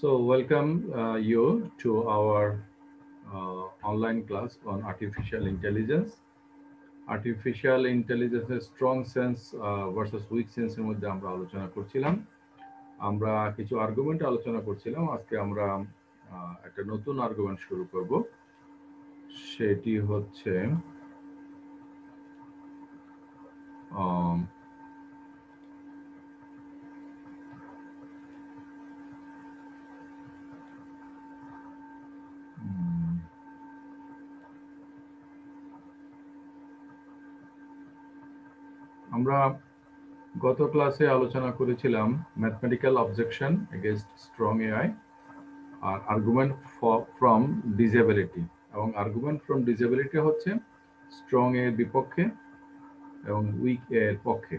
So welcome you to our online class on artificial intelligence. Artificial intelligence strong sense versus weak sense এর মধ্যে আমরা আলোচনা করছিলাম। আমরা কিছু আর্গুমেন্ট আলোচনা করছিলাম। আজকে আমরা একটা নতুন আর্গুমেন্ট শুরু করব। সেটি হচ্ছে আমরা গত ক্লাসে আলোচনা করেছিলাম mathematical objection against strong AI আর আর্গুমেন্ট ফ্রম ডিসেবিলিটি, এবং আর্গুমেন্ট ফ্রম ডিসেবিলিটি হচ্ছে স্ট্রং এর বিপক্ষে এবং উইক এর পক্ষে।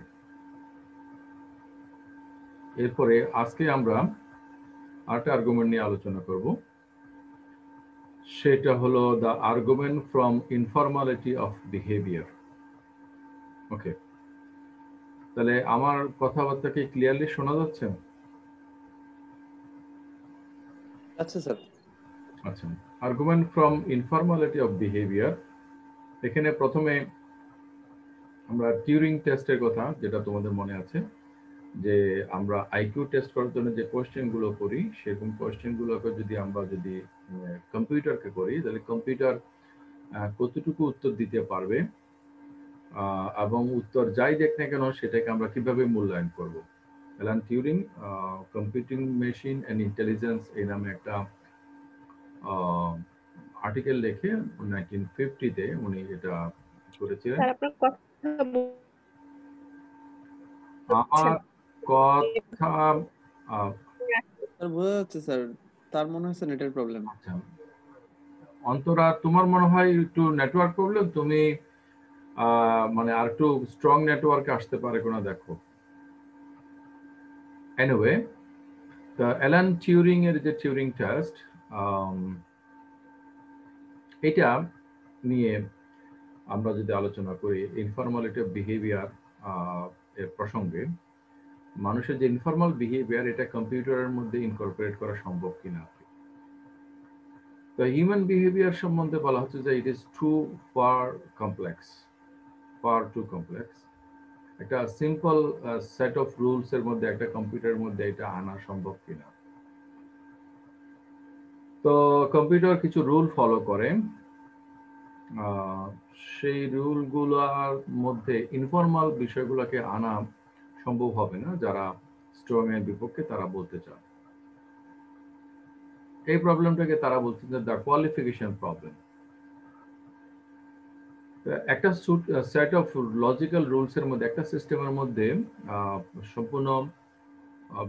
এরপরে আজকে আমরা আরেকটা আর্গুমেন্ট নিয়ে আলোচনা করব, সেটা হলো the argument from informality of behaviour. Okay, তাহলে আমার কথাবার্তা কি ক্লিয়ারলি শোনা যাচ্ছে? আচ্ছা স্যার। আচ্ছা, argument from informality of behaviour. এখানে প্রথমে আমরা টিউরিং টেস্টের কথা, যেটা তোমাদের মনে আছে, যে আমরা আইকিউ টেস্ট করার জন্য যে কোয়েশ্চেনগুলো করি, সেরকম কোয়েশ্চেনগুলোকে আমরা যদি কম্পিউটারকে করি, তাহলে কম্পিউটার কতটুকু উত্তর দিতে পারবে এবং উত্তর যাই দেখ না কেন সেটাকে আমরা কিভাবে মূল্যায়ন করব। Alan Turing computing machine and intelligence এই নামে একটা আর্টিকেল লিখে 1950-তে উনি এটা করেছিলেন। আমার কথা স্যার বোঝা যাচ্ছে স্যার, তার মনে হচ্ছে নেটের প্রবলেম। আচ্ছা, অন্তরা তোমার মনে হয় একটু নেটওয়ার্ক প্রবলেম, তুমি মানে আর একটু স্ট্রং নেটওয়ার্কে আসতে পারে কিনা দেখো। এনিওয়ে, তো অ্যালান টিউরিং এর যে টিউরিং টেস্ট, এটা নিয়ে আমরা যদি আলোচনা করি ইনফর্মালিটি অফ বিহেভিয়ার এর প্রসঙ্গে, মানুষের যে ইনফর্মাল বিহেভিয়ার এটা কম্পিউটারের মধ্যে ইনকর্পোরেট করা সম্ভব কিনা। তো হিউম্যান বিহেভিয়ার সম্বন্ধে বলা হচ্ছে যে it is too far complex, far too complex. একটা সিম্পল সেট অফ রুলস এর মধ্যে একটা কম্পিউটারের মধ্যে এটা আনা সম্ভব কিনা। তো কম্পিউটার কিছু রুল ফলো করে, সেই রুলগুলোর মধ্যে ইনফর্মাল বিষয়গুলোকে আনা সম্ভব হবে না, যারা স্ট্রং এর বিপক্ষে তারা বলতে চান। এই প্রবলেমটাকে তারা বলছেন যে দ্য কোয়ালিফিকেশন প্রবলেম। একটা সেট অফ লজিক্যাল রুলস এর মধ্যে, একটা সিস্টেমের মধ্যে সম্পূর্ণ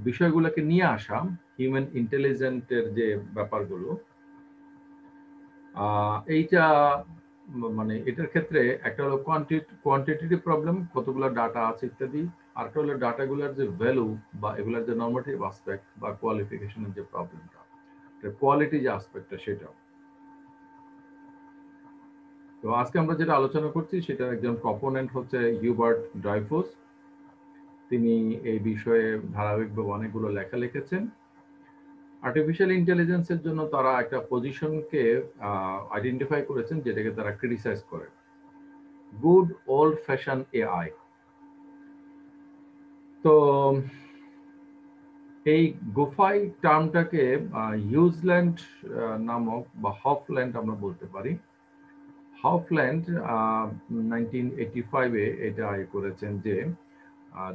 বিষয়গুলোকে নিয়ে আসা, হিউম্যান ইন্টেলিজেন্টের যে ব্যাপারগুলো, এইটা মানে এটার ক্ষেত্রে একটা হলো কোয়ান্টিটেটিভ প্রবলেম, কতগুলো ডাটা আছে ইত্যাদি, আর একটা হলো ডাটাগুলোর যে ভ্যালু বা এগুলোর যে নরমেটিভ অ্যাসপেক্ট বা কোয়ালিফিকেশনের যে প্রবলেমটা, কোয়ালিটি যে অ্যাসপেক্টটা সেটা। তো আজকে আমরা যেটা আলোচনা করছি সেটার একজন প্রপোনেন্ট হচ্ছে হিউবার্ট ড্রাইফুস। তিনি এই বিষয়ে ধারাবাহিকভাবে অনেকগুলো লেখা লিখেছেন। আর্টিফিশিয়াল ইন্টেলিজেন্সের জন্য তারা একটা পজিশনকে আইডেন্টিফাই করেছেন, যেটাকে তারা ক্রিটিসাইজ করে, গুড ওল্ড ফ্যাশন এআই। তো এই গোফাই টার্মটাকে হিউজল্যান্ড নামক বা হফল্যান্ড আমরা বলতে পারি। হফল্যান্ড 1985-এ এটা করেছেন যে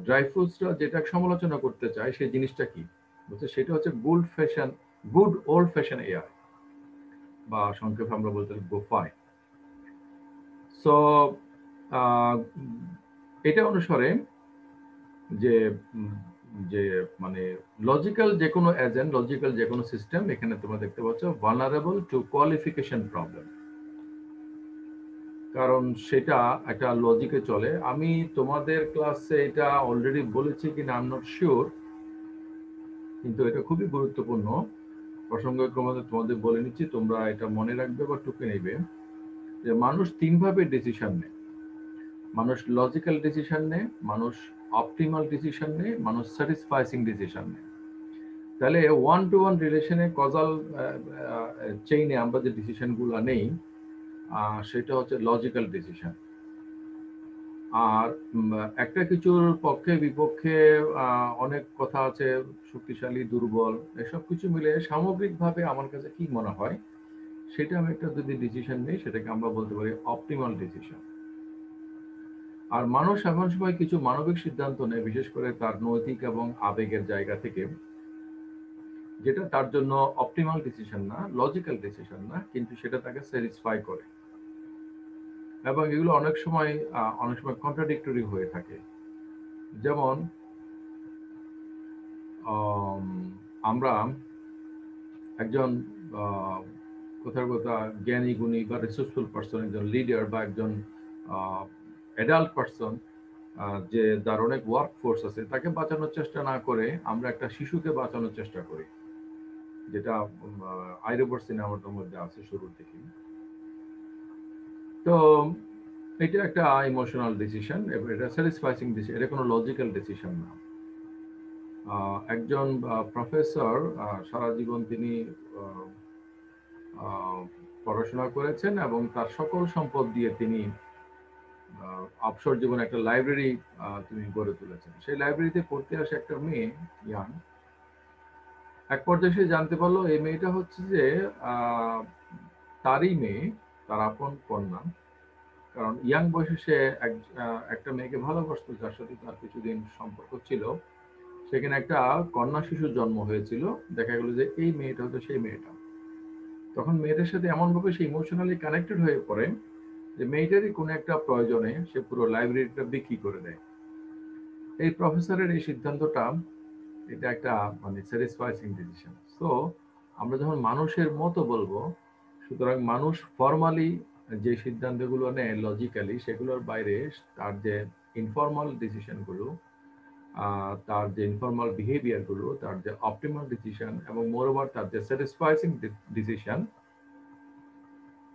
ড্রাইফুসরা যেটা সমালোচনা করতে চায় সেই জিনিসটা কি বলছে, সেটা হচ্ছে গুড ওল্ড ফ্যাশন এআই, বা সংক্ষেপে আমরা বলতে পারি গোফাই। সো এটা অনুসারে যে যে মানে লজিক্যাল যে কোনো এজেন্ট, লজিক্যাল যে কোনো সিস্টেম, এখানে তোমরা দেখতে পাচ্ছ ভালনারেবল টু কোয়ালিফিকেশন প্রবলেম, কারণ সেটা একটা লজিকে চলে। আমি তোমাদের ক্লাসে এটা অলরেডি বলেছি কিনা আই এম নট শিওর, কিন্তু এটা খুবই গুরুত্বপূর্ণ প্রসঙ্গক্রমে তোমাদের বলে নিচ্ছি, তোমরা এটা মনে রাখবে বা টুকে নেবে, যে মানুষ তিনভাবে ডিসিশন নেয়। মানুষ লজিক্যাল ডিসিশন নেয়, মানুষ অপটিমাল ডিসিশন নেয়, মানুষ স্যাটিসফাইং ডিসিশন নেয়। তাহলে ওয়ান টু ওয়ান রিলেশনে কজাল চেইনে আমরা যে ডিসিশনগুলো নেই সেটা হচ্ছে লজিক্যাল ডিসিশন। আর একটা কিছুর পক্ষে বিপক্ষে অনেক কথা আছে, শক্তিশালী দুর্বল, এসব কিছু মিলে সামগ্রিকভাবে আমার কাছে কি মনে হয় সেটা আমি একটা যদি ডিসিশন নিই সেটাকে আমরা বলতে পারি অপটিমাল ডিসিশন। আর মানুষ এমন সময় কিছু মানবিক সিদ্ধান্ত নেয়, বিশেষ করে তার নৈতিক এবং আবেগের জায়গা থেকে, যেটা তার জন্য অপটিমাল ডিসিশন না, লজিক্যাল ডিসিশন না, কিন্তু সেটা তাকে স্যাটিসফাই করে, এবং এগুলো অনেক সময় কন্ট্রাডিক্টরি হয়ে থাকে। যেমন আমরা একজন কথার কথা জ্ঞানী গুণী বা রিসোর্সফুল পার্সন, একজন লিডার বা একজন অ্যাডাল্ট পার্সন, যে তার অনেক ওয়ার্ক ফোর্স আছে, তাকে বাঁচানোর চেষ্টা না করে আমরা একটা শিশুকে বাঁচানোর চেষ্টা করি, যেটা আইরোবর সিনেমাটার মধ্যে আছে শুরুর দিকে। তো এটা একটা ইমোশনাল ডিসিশন, এটা স্যাটিসফাইং ডিসিশন, এটা কোনো লজিক্যাল ডিসিশন না। একজন প্রফেসর সারা জীবন তিনি পড়াশোনা করেছেন এবং তার সকল সম্পদ দিয়ে তিনি অবসর জীবনে একটা লাইব্রেরি তিনি গড়ে তুলেছেন। সেই লাইব্রেরিতে পড়তে আসে একটা মেয়ে, ইয়াং। এক পর্যায়ে সে জানতে পারলো এই মেয়েটা হচ্ছে যে তারই মেয়ে, তার আপন কন্যা। কারণ ইয়াং বয়সে সে একটা মেয়েকে ভালোবাসতো, যার সাথে তার কিছুদিন সম্পর্ক ছিল। সেখানে একটা কন্যা শিশুর জন্ম হয়েছিল। দেখা গেল যে এই মেয়েটা হতো সেই মেয়েটা। তখন মেয়েটার সাথে এমনভাবে সে ইমোশনালি কানেক্টেড হয়ে পড়ে যে মেয়েটারই কোনো একটা প্রয়োজনে সে পুরো লাইব্রেরিটা বিক্রি করে দেয়। এই প্রফেসরের এই সিদ্ধান্তটা, এটা একটা মানে স্যাটিসফাইং ডিসিশন। সো আমরা যখন মানুষের মতো বলবো, সুতরাং মানুষ ফর্মালি যে সিদ্ধান্তগুলো নেয় লজিক্যালি, সেগুলোর বাইরে তার যে ইনফর্মাল ডিসিশনগুলো, তার যে ইনফর্মাল বিহেভিয়ার গুলো, তার যে অপটিমাল ডিসিশন, এবং মোরওভার তার যে satisfying decision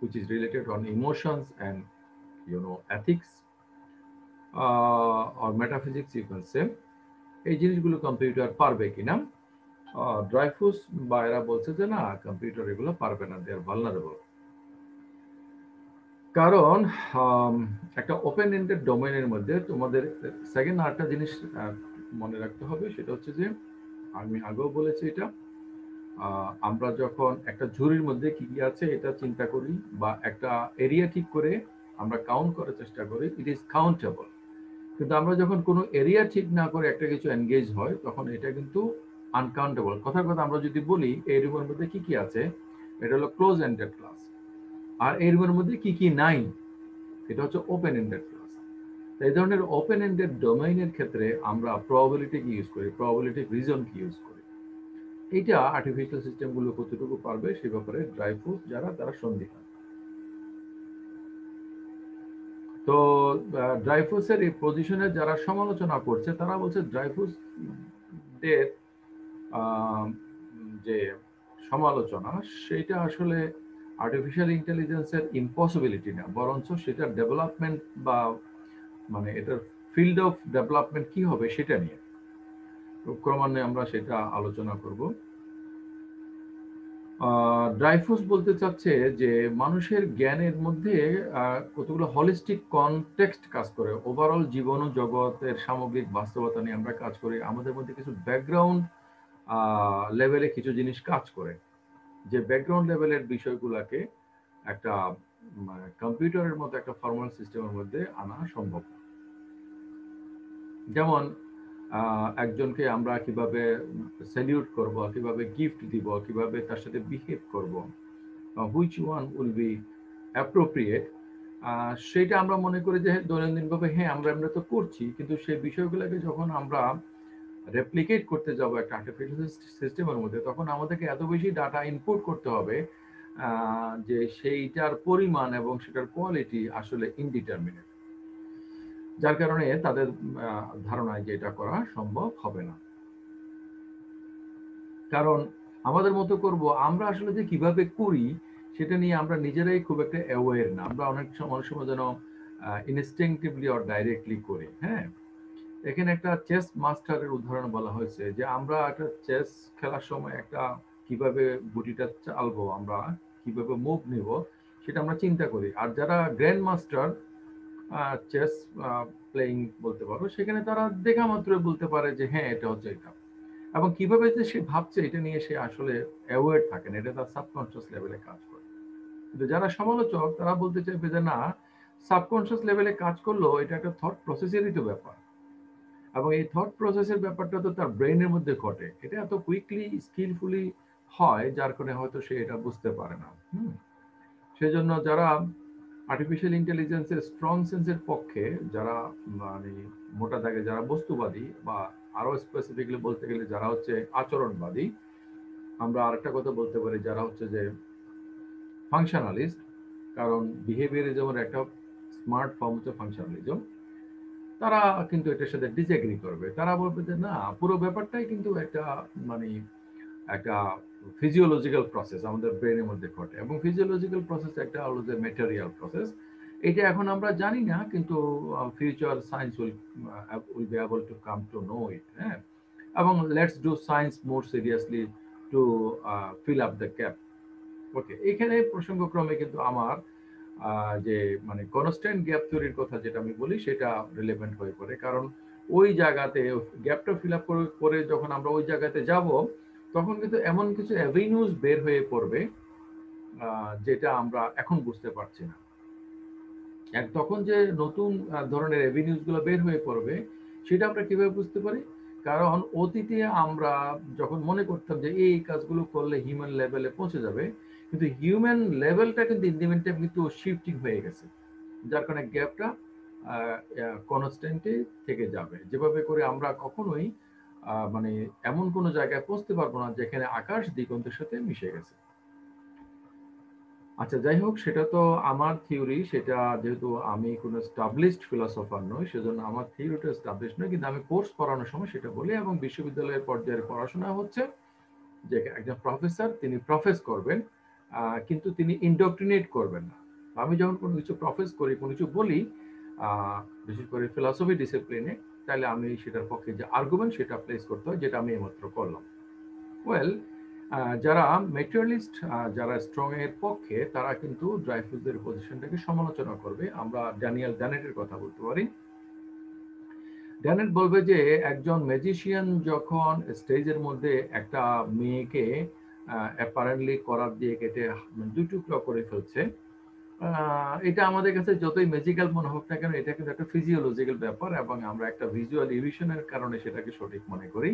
which is related on emotions and ethics or metaphysics, you can say, এই জিনিসগুলো কম্পিউটার পারবে কিনা। ড্রাইফুস বা এরা বলছে যে না, কম্পিউটার এগুলো পারবে না, দে আর ভালনারেবল। কারণ একটা ওপেন এন্ডেড ডোমেইনের মধ্যে তোমাদের সেকেন্ড আরেকটা জিনিস মনে রাখতে হবে, সেটা হচ্ছে যে আমি আগেও বলেছি এটা, আমরা যখন একটা ঝুড়ির মধ্যে কি কি আছে এটা চিন্তা করি বা একটা এরিয়া ঠিক করে আমরা কাউন্ট করার চেষ্টা করি, ইট ইজ কাউন্টেবল। কিন্তু আমরা যখন কোনো এরিয়া ঠিক না করে একটা কিছু এনগেজ হয়, তখন এটা কিন্তু আনকাউন্টেবল। কথার কথা আমরা যদি বলি এই রুমের মধ্যে কি কি আছে, এটা হলো ক্লোজ এন্ডেড ক্লাস, আর এই রুমের মধ্যে কি কি নাই, এটা হচ্ছে ওপেন এন্ডেড ক্লাস। এই ধরনের ওপেন এন্ডেড ডোমেইনের ক্ষেত্রে আমরা প্রবাবিলিটি কি ইউজ করি, প্রবাবিলিটি রিজন কি ইউজ করি। এইটা আর্টিফিশিয়াল সিস্টেমগুলো কতটুকু পারবে সে ব্যাপারে ড্রাইফুস যারা, তারা সন্দিহান। তো ড্রাইফুসের এই পজিশনে যারা সমালোচনা করছে, তারা বলছে ড্রাইফুস দের যে সমালোচনা, সেটা আসলে আর্টিফিশিয়াল ইন্টেলিজেন্সের ইম্পসিবিলিটি না, বরঞ্চ সেটা ডেভেলপমেন্ট বা মানে এটার ফিল্ড অফ ডেভেলপমেন্ট কি হবে সেটা নিয়ে। ক্রমান্বয়ে আমরা সেটা আলোচনা করব। ড্রাইফুস বলতে চাচ্ছে যে মানুষের জ্ঞানের মধ্যে কতগুলো হলিস্টিক কনটেক্সট কাজ করে, ওভারঅল জীবন ও জগতের সামগ্রিক বাস্তবতা নিয়ে আমরা কাজ করি। আমাদের মধ্যে কিছু ব্যাকগ্রাউন্ড লেভেলে কিছু জিনিস কাজ করে, যে ব্যাকগ্রাউন্ড লেভেলের বিষয়গুলোকে একটা কম্পিউটারের মতো একটা ফর্মাল সিস্টেমের মধ্যে আনা সম্ভব। যেমন একজনকে আমরা কিভাবে স্যালিউট করব, কিভাবে গিফট দিব, কিভাবে তার সাথে বিহেভ করব, which one will be appropriate, সেটা আমরা মনে করি যে দৈনন্দিনভাবে হ্যাঁ আমরা তো করছি, কিন্তু সেই বিষয়গুলোকে যখন আমরা রেপ্লিকেট করতে যাব একটা আর্টিফিশিয়াল সিস্টেমের মধ্যে, তখন আমাদেরকে এত বেশি ডাটা ইনপুট করতে হবে যে সেইটার পরিমাণ এবং সেটার কোয়ালিটি আসলে ইনডিটারমিনেট, যার কারণে তাদের ধারণায় যে এটা করা সম্ভব হবে না। কারণ আমাদের মতো করব, আমরা আসলে যে কিভাবে করি সেটা নিয়ে আমরা নিজেরাই খুব একটা অ্যাওয়্যার না। আমরা অনেক সময় যেন ইনস্টিংটিভলি অর ডাইরেক্টলি করি। হ্যাঁ, এখানে একটা চেস মাস্টারের উদাহরণ বলা হয়েছে যে আমরা একটা চেস খেলার সময় একটা কিভাবে গুটিটা চালবো, আমরা কিভাবে মুভ নিব, সেটা আমরা চিন্তা করি। আর যারা গ্র্যান্ড মাস্টার চেস প্লেয়িং বলতে পারো, সেখানে তারা দেখা মাত্র বলতে পারে যে হ্যাঁ এটা হচ্ছে এটা, এবং কিভাবে যে সে ভাবছে এটা নিয়ে সে আসলে অ্যাওয়ার্ড থাকে না, এটা তার সাবকনশিয়াস লেভেলে কাজ করে। কিন্তু যারা সমালোচক তারা বলতে চাইবে যে না, সাবকনশিয়াস লেভেলে কাজ করলেও এটা একটা থট প্রসেসেরই তো ব্যাপার, এবং এই থট প্রসেসের ব্যাপারটা তো তার ব্রেনের মধ্যে ঘটে, এটা এত কুইকলি স্কিলফুলি হয় যার কারণে হয়তো সে এটা বুঝতে পারে না। সেজন্য যারা আর্টিফিশিয়াল ইন্টেলিজেন্সের স্ট্রং সেন্সের পক্ষে, যারা মানে মোটা দাগে যারা বস্তুবাদী, বা আরো স্পেসিফিকলি বলতে গেলে যারা হচ্ছে আচরণবাদী, আমরা আরেকটা কথা বলতে পারি যারা হচ্ছে যে ফাংশনালিস্ট, কারণ বিহেভিয়ারিজমের একটা স্মার্ট ফর্ম হচ্ছে ফাংশনালিজম, তারা কিন্তু এটার সাথে ডিসএগ্রি করবে। তারা বলবে যে না, পুরো ব্যাপারটাই কিন্তু একটা মানে একটা ফিজিওলজিক্যাল প্রসেস আমাদের ব্রেনের মধ্যে ঘটে, এবং ফিজিওলজিক্যাল প্রসেস একটা হলো যে ম্যাটেরিয়াল প্রসেস। এটা এখন আমরা জানি না, কিন্তু future science will be able to come to know it. হ্যাঁ, এবং let's do science more seriously to fill up the gap. Okay, এখানে প্রসঙ্গক্রমে কিন্তু আমার যে মানে কনস্ট্যান্ট গ্যাপ থিওরির কথা যেটা আমি বলি সেটা রিলেভেন্ট হয়ে পড়ে, কারণ ওই জায়গাতে গ্যাপটা ফিল আপ করে যখন আমরা ওই জায়গাতে যাব, তখন কিন্তু এমন কিছু অ্যাভিনিউজ বের হয়ে পড়বে যেটা আমরা এখন বুঝতে পারছি না। তখন যে নতুন ধরনের অ্যাভিনিউজ গুলো বের হয়ে পড়বে, সেটা আমরা কিভাবে বুঝতে পারি? কারণ অতীতে আমরা যখন মনে করতাম যে এই কাজগুলো করলে হিউম্যান লেভেলে পৌঁছে যাবে, কিন্তু হিউম্যান লেভেলটা কিন্তু ইন্ডিমেন্টে কিন্তু শিফটিং হয়ে গেছে, যার কারণে গ্যাপটা কনস্ট্যান্টে থেকে যাবে। যেভাবে করে আমরা কখনোই মানে এমন কোনো জায়গায় পৌঁছতে পারবো না যেখানে আকাশ দিগন্তের সাথে মিশে গেছে। আচ্ছা, যাই হোক, সেটা তো আমার থিওরি। সেটা যেহেতু আমি কোনো স্টাবলিশড ফিলোসফার নই, সেজন্য আমার থিওরিটা স্টাবলিশ নয়, কিন্তু আমি কোর্স পড়ানোর সময় সেটা বলি, এবং বিশ্ববিদ্যালয়ের পর্যায়ে পড়াশোনা হচ্ছে যে একজন প্রফেসর তিনি প্রফেস করবেন, কিন্তু তিনি ইন্ডক্ট্রিনেট করবেন না। আমি যখন কোনো কিছু প্রফেস করি, কোনো কিছু বলি, বিশেষ করে ফিলসফি ডিসিপ্লিনে, তাহলে আমি সেটার পক্ষে যে আর্গুমেন্ট সেটা প্লেস করতে হয়, যেটা আমি এইমাত্র করলাম। ওয়েল, যারা মেটেরিয়ালিস্ট, যারা স্ট্রং এর পক্ষে, তারা কিন্তু ড্রাইফুজের পজিশনটাকে সমালোচনা করবে। আমরা ড্যানিয়েল ড্যানেটের কথা বলতে পারি। ড্যানেট বলবে যে একজন ম্যাজিশিয়ান যখন স্টেজের মধ্যে একটা মেয়েকে অ্যাপারেন্টলি করাত দিয়ে কেটে দুই টুকরো করে ফেলছে, এটা আমাদের কাছে যতই ম্যাজিক্যাল মনে হোক না কেন, এটা কিন্তু একটা ফিজিওলজিক্যাল ব্যাপার, এবং আমরা একটা ভিজুয়াল ইলিউশনের কারণে সেটাকে সঠিক মনে করি।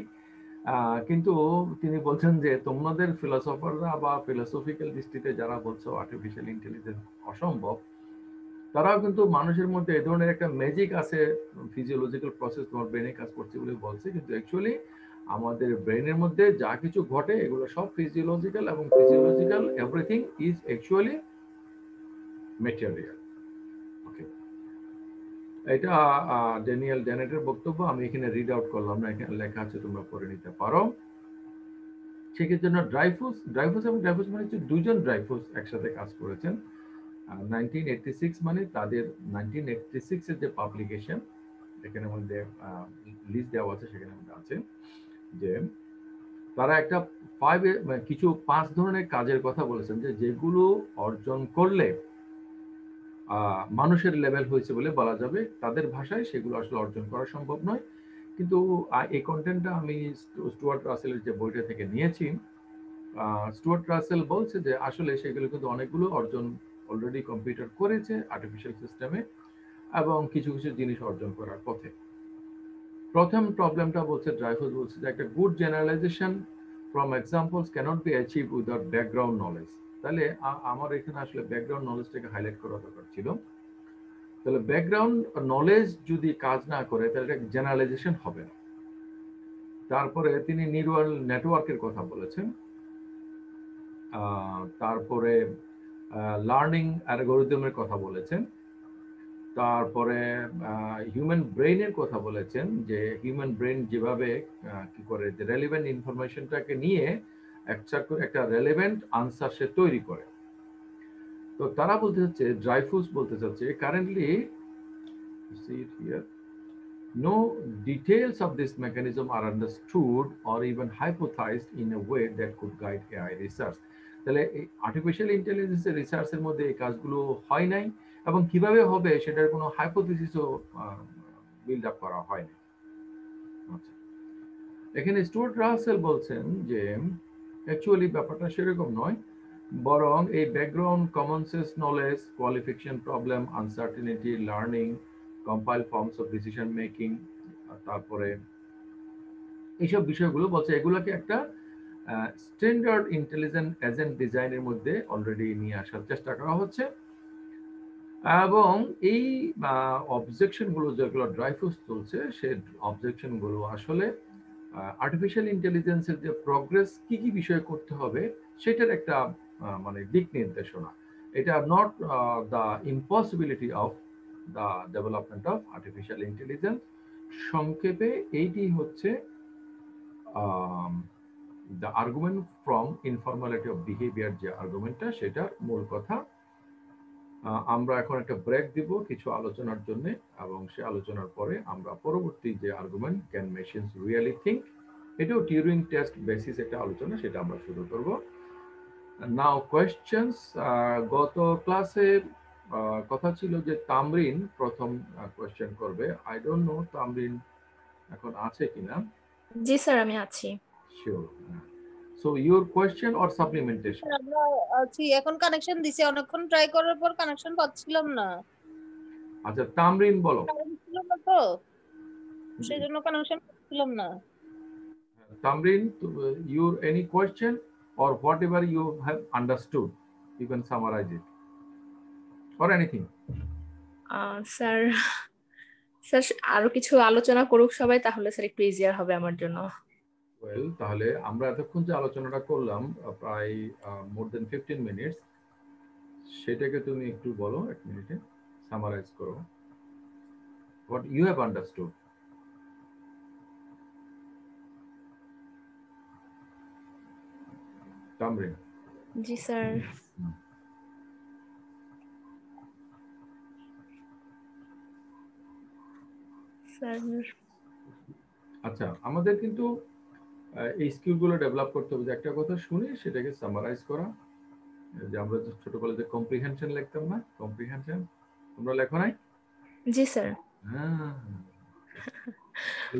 কিন্তু তিনি বলছেন যে তোমাদের ফিলোসফাররা বা ফিলোসফিক্যাল দৃষ্টিতে যারা বলছো আর্টিফিশিয়াল ইন্টেলিজেন্স অসম্ভব, তারাও কিন্তু মানুষের মধ্যে এই ধরনের একটা ম্যাজিক আছে, ফিজিওলজিক্যাল প্রসেস তোমার ব্রেনে কাজ করছে বলে বলছে, কিন্তু অ্যাকচুয়ালি আমাদের ব্রেনের মধ্যে যা কিছু ঘটে এগুলো সব ফিজিওলজিক্যাল, এবং physiological everything is actually material. Okay, এটা ড্যানিয়েল ড্যানেটের বক্তব্য, আমি এখানে রিড আউট করলাম না, এখানে লেখা আছে, তোমরা পড়ে নিতে পারো। সেক্ষেত্রে ড্রাইফুস এবং ড্রাইফুস মানে হচ্ছে দুজন ড্রাইফুস একসাথে কাজ করেছেন 1986, মানে তাদের 1986 এর যে পাবলিকেশন, এখানে মধ্যে লিস্ট দেওয়া আছে, সেখানে মধ্যে আছে যে তারা একটা কিছু 5 ধরনের কাজের কথা বলেছেন, যে যেগুলো অর্জন করলে মানুষের লেভেল হয়েছে বলে বলা যাবে। তাদের ভাষায় সেগুলো আসলে অর্জন করা সম্ভব নয়, কিন্তু এই কন্টেন্টটা আমি স্টুয়ার্ট রাসেলের যে বইটা থেকে নিয়েছি। স্টুয়ার্ট রাসেল বলছে যে আসলে সেগুলো কিন্তু অনেকগুলো অর্জন অলরেডি কম্পিউটার করেছে আর্টিফিশিয়াল সিস্টেমে, এবং কিছু কিছু জিনিস অর্জন করার পথে। প্রথম প্রবলেমটা বলছে ড্রাইফুস, বলছে যে একটা good generalisation from examples cannot be achieve without background knowledge. তাহলে আমার এখানে আসলে ব্যাকগ্রাউন্ড নলেজটাকে হাইলাইট করা দরকার ছিল। তাহলে ব্যাকগ্রাউন্ড নলেজ যদি কাজ না করে তাহলে এটা জেনারেলাইজেশন হবে না। তারপরে তিনি নিউরাল নেটওয়ার্কের কথা বলেছেন, তারপরে লার্নিং অ্যালগরিদমের কথা বলেছেন, তারপরে হিউম্যান ব্রেইনের কথা বলেছেন, যে হিউম্যান ব্রেইন যেভাবে কি করে যে রেলিভেন্ট ইনফরমেশনটাকে নিয়ে একটা রেলেভেন্ট আনসার সে তৈরি করে। তো তারা বলতে চাচ্ছে, ড্রাইফুস বলতে চাচ্ছে, currently No details of this mechanism are understood or even hypothesized in a way that could guide AI research. তাহলে আর্টিফিশিয়াল ইন্টেলিজেন্সের রিসার্চের মধ্যে এই কাজগুলো হয় নাই এবং কিভাবে হবে সেটার কোনো হাইপোথিসিসও বিল্ড আপ করা হয়নি। আচ্ছা, এখানে স্টুয়ার্ট রাসেল বলছেন যে অ্যাকচুয়ালি ব্যাপারটা সেরকম নয়, বরং এই background common sense knowledge, qualification problem, uncertainty, learning, compile forms of decision making, তারপরে এইসব বিষয়গুলো বলছে এগুলোকে একটা স্ট্যান্ডার্ড ইন্টেলিজেন্ট এজেন্ট ডিজাইনের মধ্যে অলরেডি নিয়ে আসার চেষ্টা করা হচ্ছে এবং এই অবজেকশনগুলো যেগুলো ড্রাইফুস তুলছে সেই অবজেকশনগুলো আসলে আর্টিফিশিয়াল ইন্টেলিজেন্সের যে প্রোগ্রেস কি কি বিষয় করতে হবে সেটার একটা মানে দিক নির্দেশনা। এটা not the impossibility of the development of artificial intelligence. সংক্ষেপে এইটি হচ্ছে the argument from informality of behaviour, যে আর্গুমেন্টটা সেটার মূল কথা। আমরা এখন একটা ব্রেক দিব কিছু আলোচনার জন্য এবং সে আলোচনার পরে আমরা পরবর্তী যে argument can machines really think, এটাও টিউরিং টেস্ট বেসিস একটা আলোচনা, সেটা আমরা শুরু করব। নাও কোয়েশ্চেনস। গত ক্লাসে কথা ছিল যে তামরিন প্রথম কোয়েশ্চেন করবে। আই ডোন্ট নো তামরিন এখন আছে কিনা। জি স্যার, আমি আছি। Sure. So your question or supplementation? আমরা আছি, এখন কানেকশন দিছি, অনেকক্ষণ ট্রাই করার পর কানেকশন পাচ্ছিলাম না। আচ্ছা তামরিন বলো। ছিল না তো, সেজন্য কানেকশন পাচ্ছিলাম না। Tamrin, your any question or whatever you have understood, you can summarize it or anything. Sir sir আরো কিছু আলোচনা করুক সবাই, তাহলে স্যার একটু ইজিয়ার হবে আমার জন্য। ওয়েল, তাহলে আমরা এতক্ষণ যে আলোচনাটা করলাম প্রায় মোর দেন 15 মিনিটস, সেটাকে তুমি একটু বলো এক মিনিটে, সামারাইজ করো what you have understood. Tamrin. G sir. Sir আচ্ছা, আমাদের কিন্তু এই স্কিলগুলো ডেভেলপ করতে হবে, যে একটা কথা শুনি সেটাকে সামারাইজ করা। যে আমরা ছোটবেলায় যে কম্প্রিহেনশন লিখতাম না, কম্প্রিহেনশন তোমরা লেখো নাই? জি sir.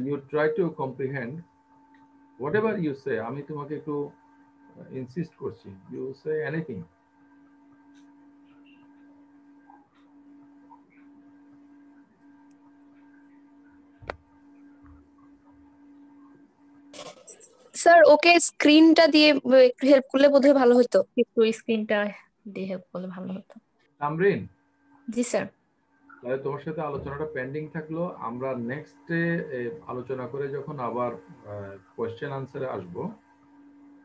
You try to comprehend whatever you say. আমি তোমাকে একটু ইনসিস্ট করছি, you say anything. Sir okay স্ক্রিনটা দিয়ে একটু হেল্প করলে বোধহয় ভালো হতো, একটু স্ক্রিনটা দিয়ে হেল্প করলে ভালো হতো। তামরিন, জি স্যার। তাহলে তোমার সাথে আলোচনাটা পেন্ডিং থাকলো। আমরা নেক্সটে আলোচনা করে যখন আবার কোয়েশ্চেন আনসারে আসবো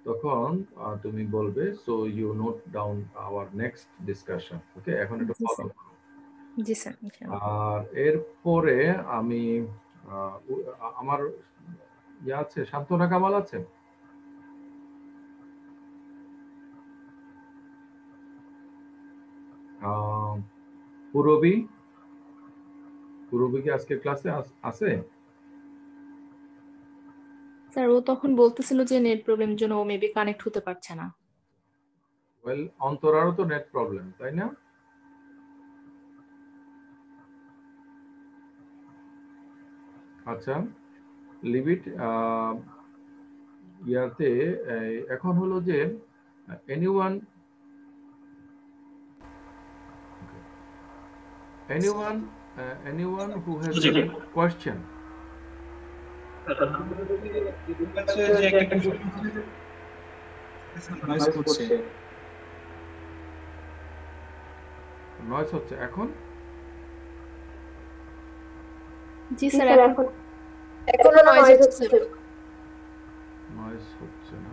তখন তুমি বলবে, so you note down our next discussion. Okay, এখন একটু ফলো করো। জি স্যার। আর এরপরে আমি আমার আছে শান্তনা কামাল আছে? পুরবী কি আজকে ক্লাসে আছে? স্যার ও তখন বলতেছিল যে নেট প্রবলেমের জন্য ও মেবি কানেক্ট হতে পারছে না। ওয়েল, অন্তরারও তো নেট প্রবলেম, তাই না? আচ্ছা, লিভ ইট। ইয়াতে এখন হলো যে anyone who has any question? Noise হচ্ছে এখন? জি স্যার, এখনো নয়েজ হচ্ছে। নয়েজ হচ্ছে না?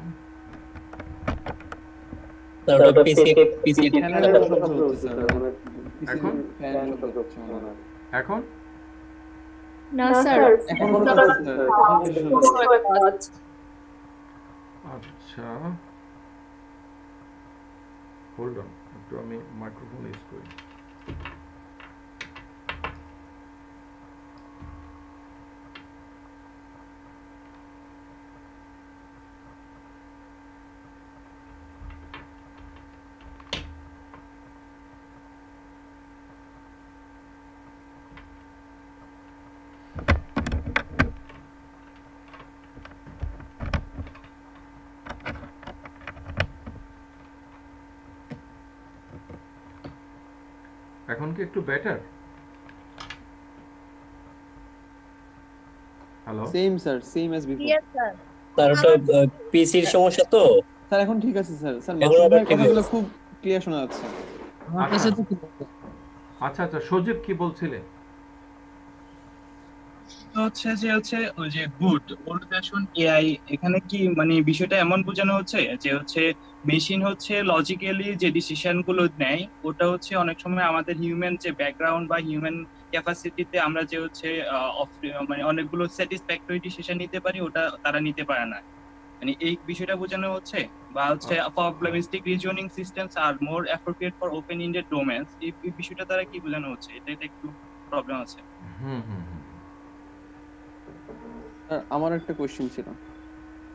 এখন না স্যার, আচ্ছা, হোল্ড অন, একটু আমি মাইক্রোফোন ইউজ করি। এখন কি একটু better? Hello, same sir, same as before. Yes sir sir ওটা পিসির সমস্যা তো, স্যার এখন ঠিক আছে স্যার। স্যার এখন মাসুদ আবার ভাইয়ের ঠিক কথাগুলো হয়েছে। খুব ক্লিয়ার শোনা যাচ্ছে। আমার কাছে তো ঠিক আছে। আচ্ছা আচ্ছা, সজীব কি বলছিলে? তো হচ্ছে ওই যে গুড ওল্ড ফ্যাশন এআই, এখানে কি মানে বিষয়টা এমন বোঝানো হচ্ছে যে হচ্ছে মেশিন হচ্ছে লজিক্যালি যে ডিসিশন গুলো নেয়, ওটা হচ্ছে অনেক সময় আমাদের হিউম্যান যে ব্যাকগ্রাউন্ড বা হিউম্যান ক্যাপাসিটিতে আমরা যে হচ্ছে মানে অনেকগুলো স্যাটিসফ্যাক্টরি ডিসিশন নিতে পারি, ওটা তারা নিতে পারে না। মানে এই বিষয়টা বোঝানো হচ্ছে, বা হচ্ছে probabilistic reasoning systems are more appropriate for open ended domains, এই বিষয়টা দ্বারা কি বোঝানো হচ্ছে, এটা একটু প্রবলেম আছে। হুম হুম হুম স্যার আমার একটা কোশ্চেন ছিল।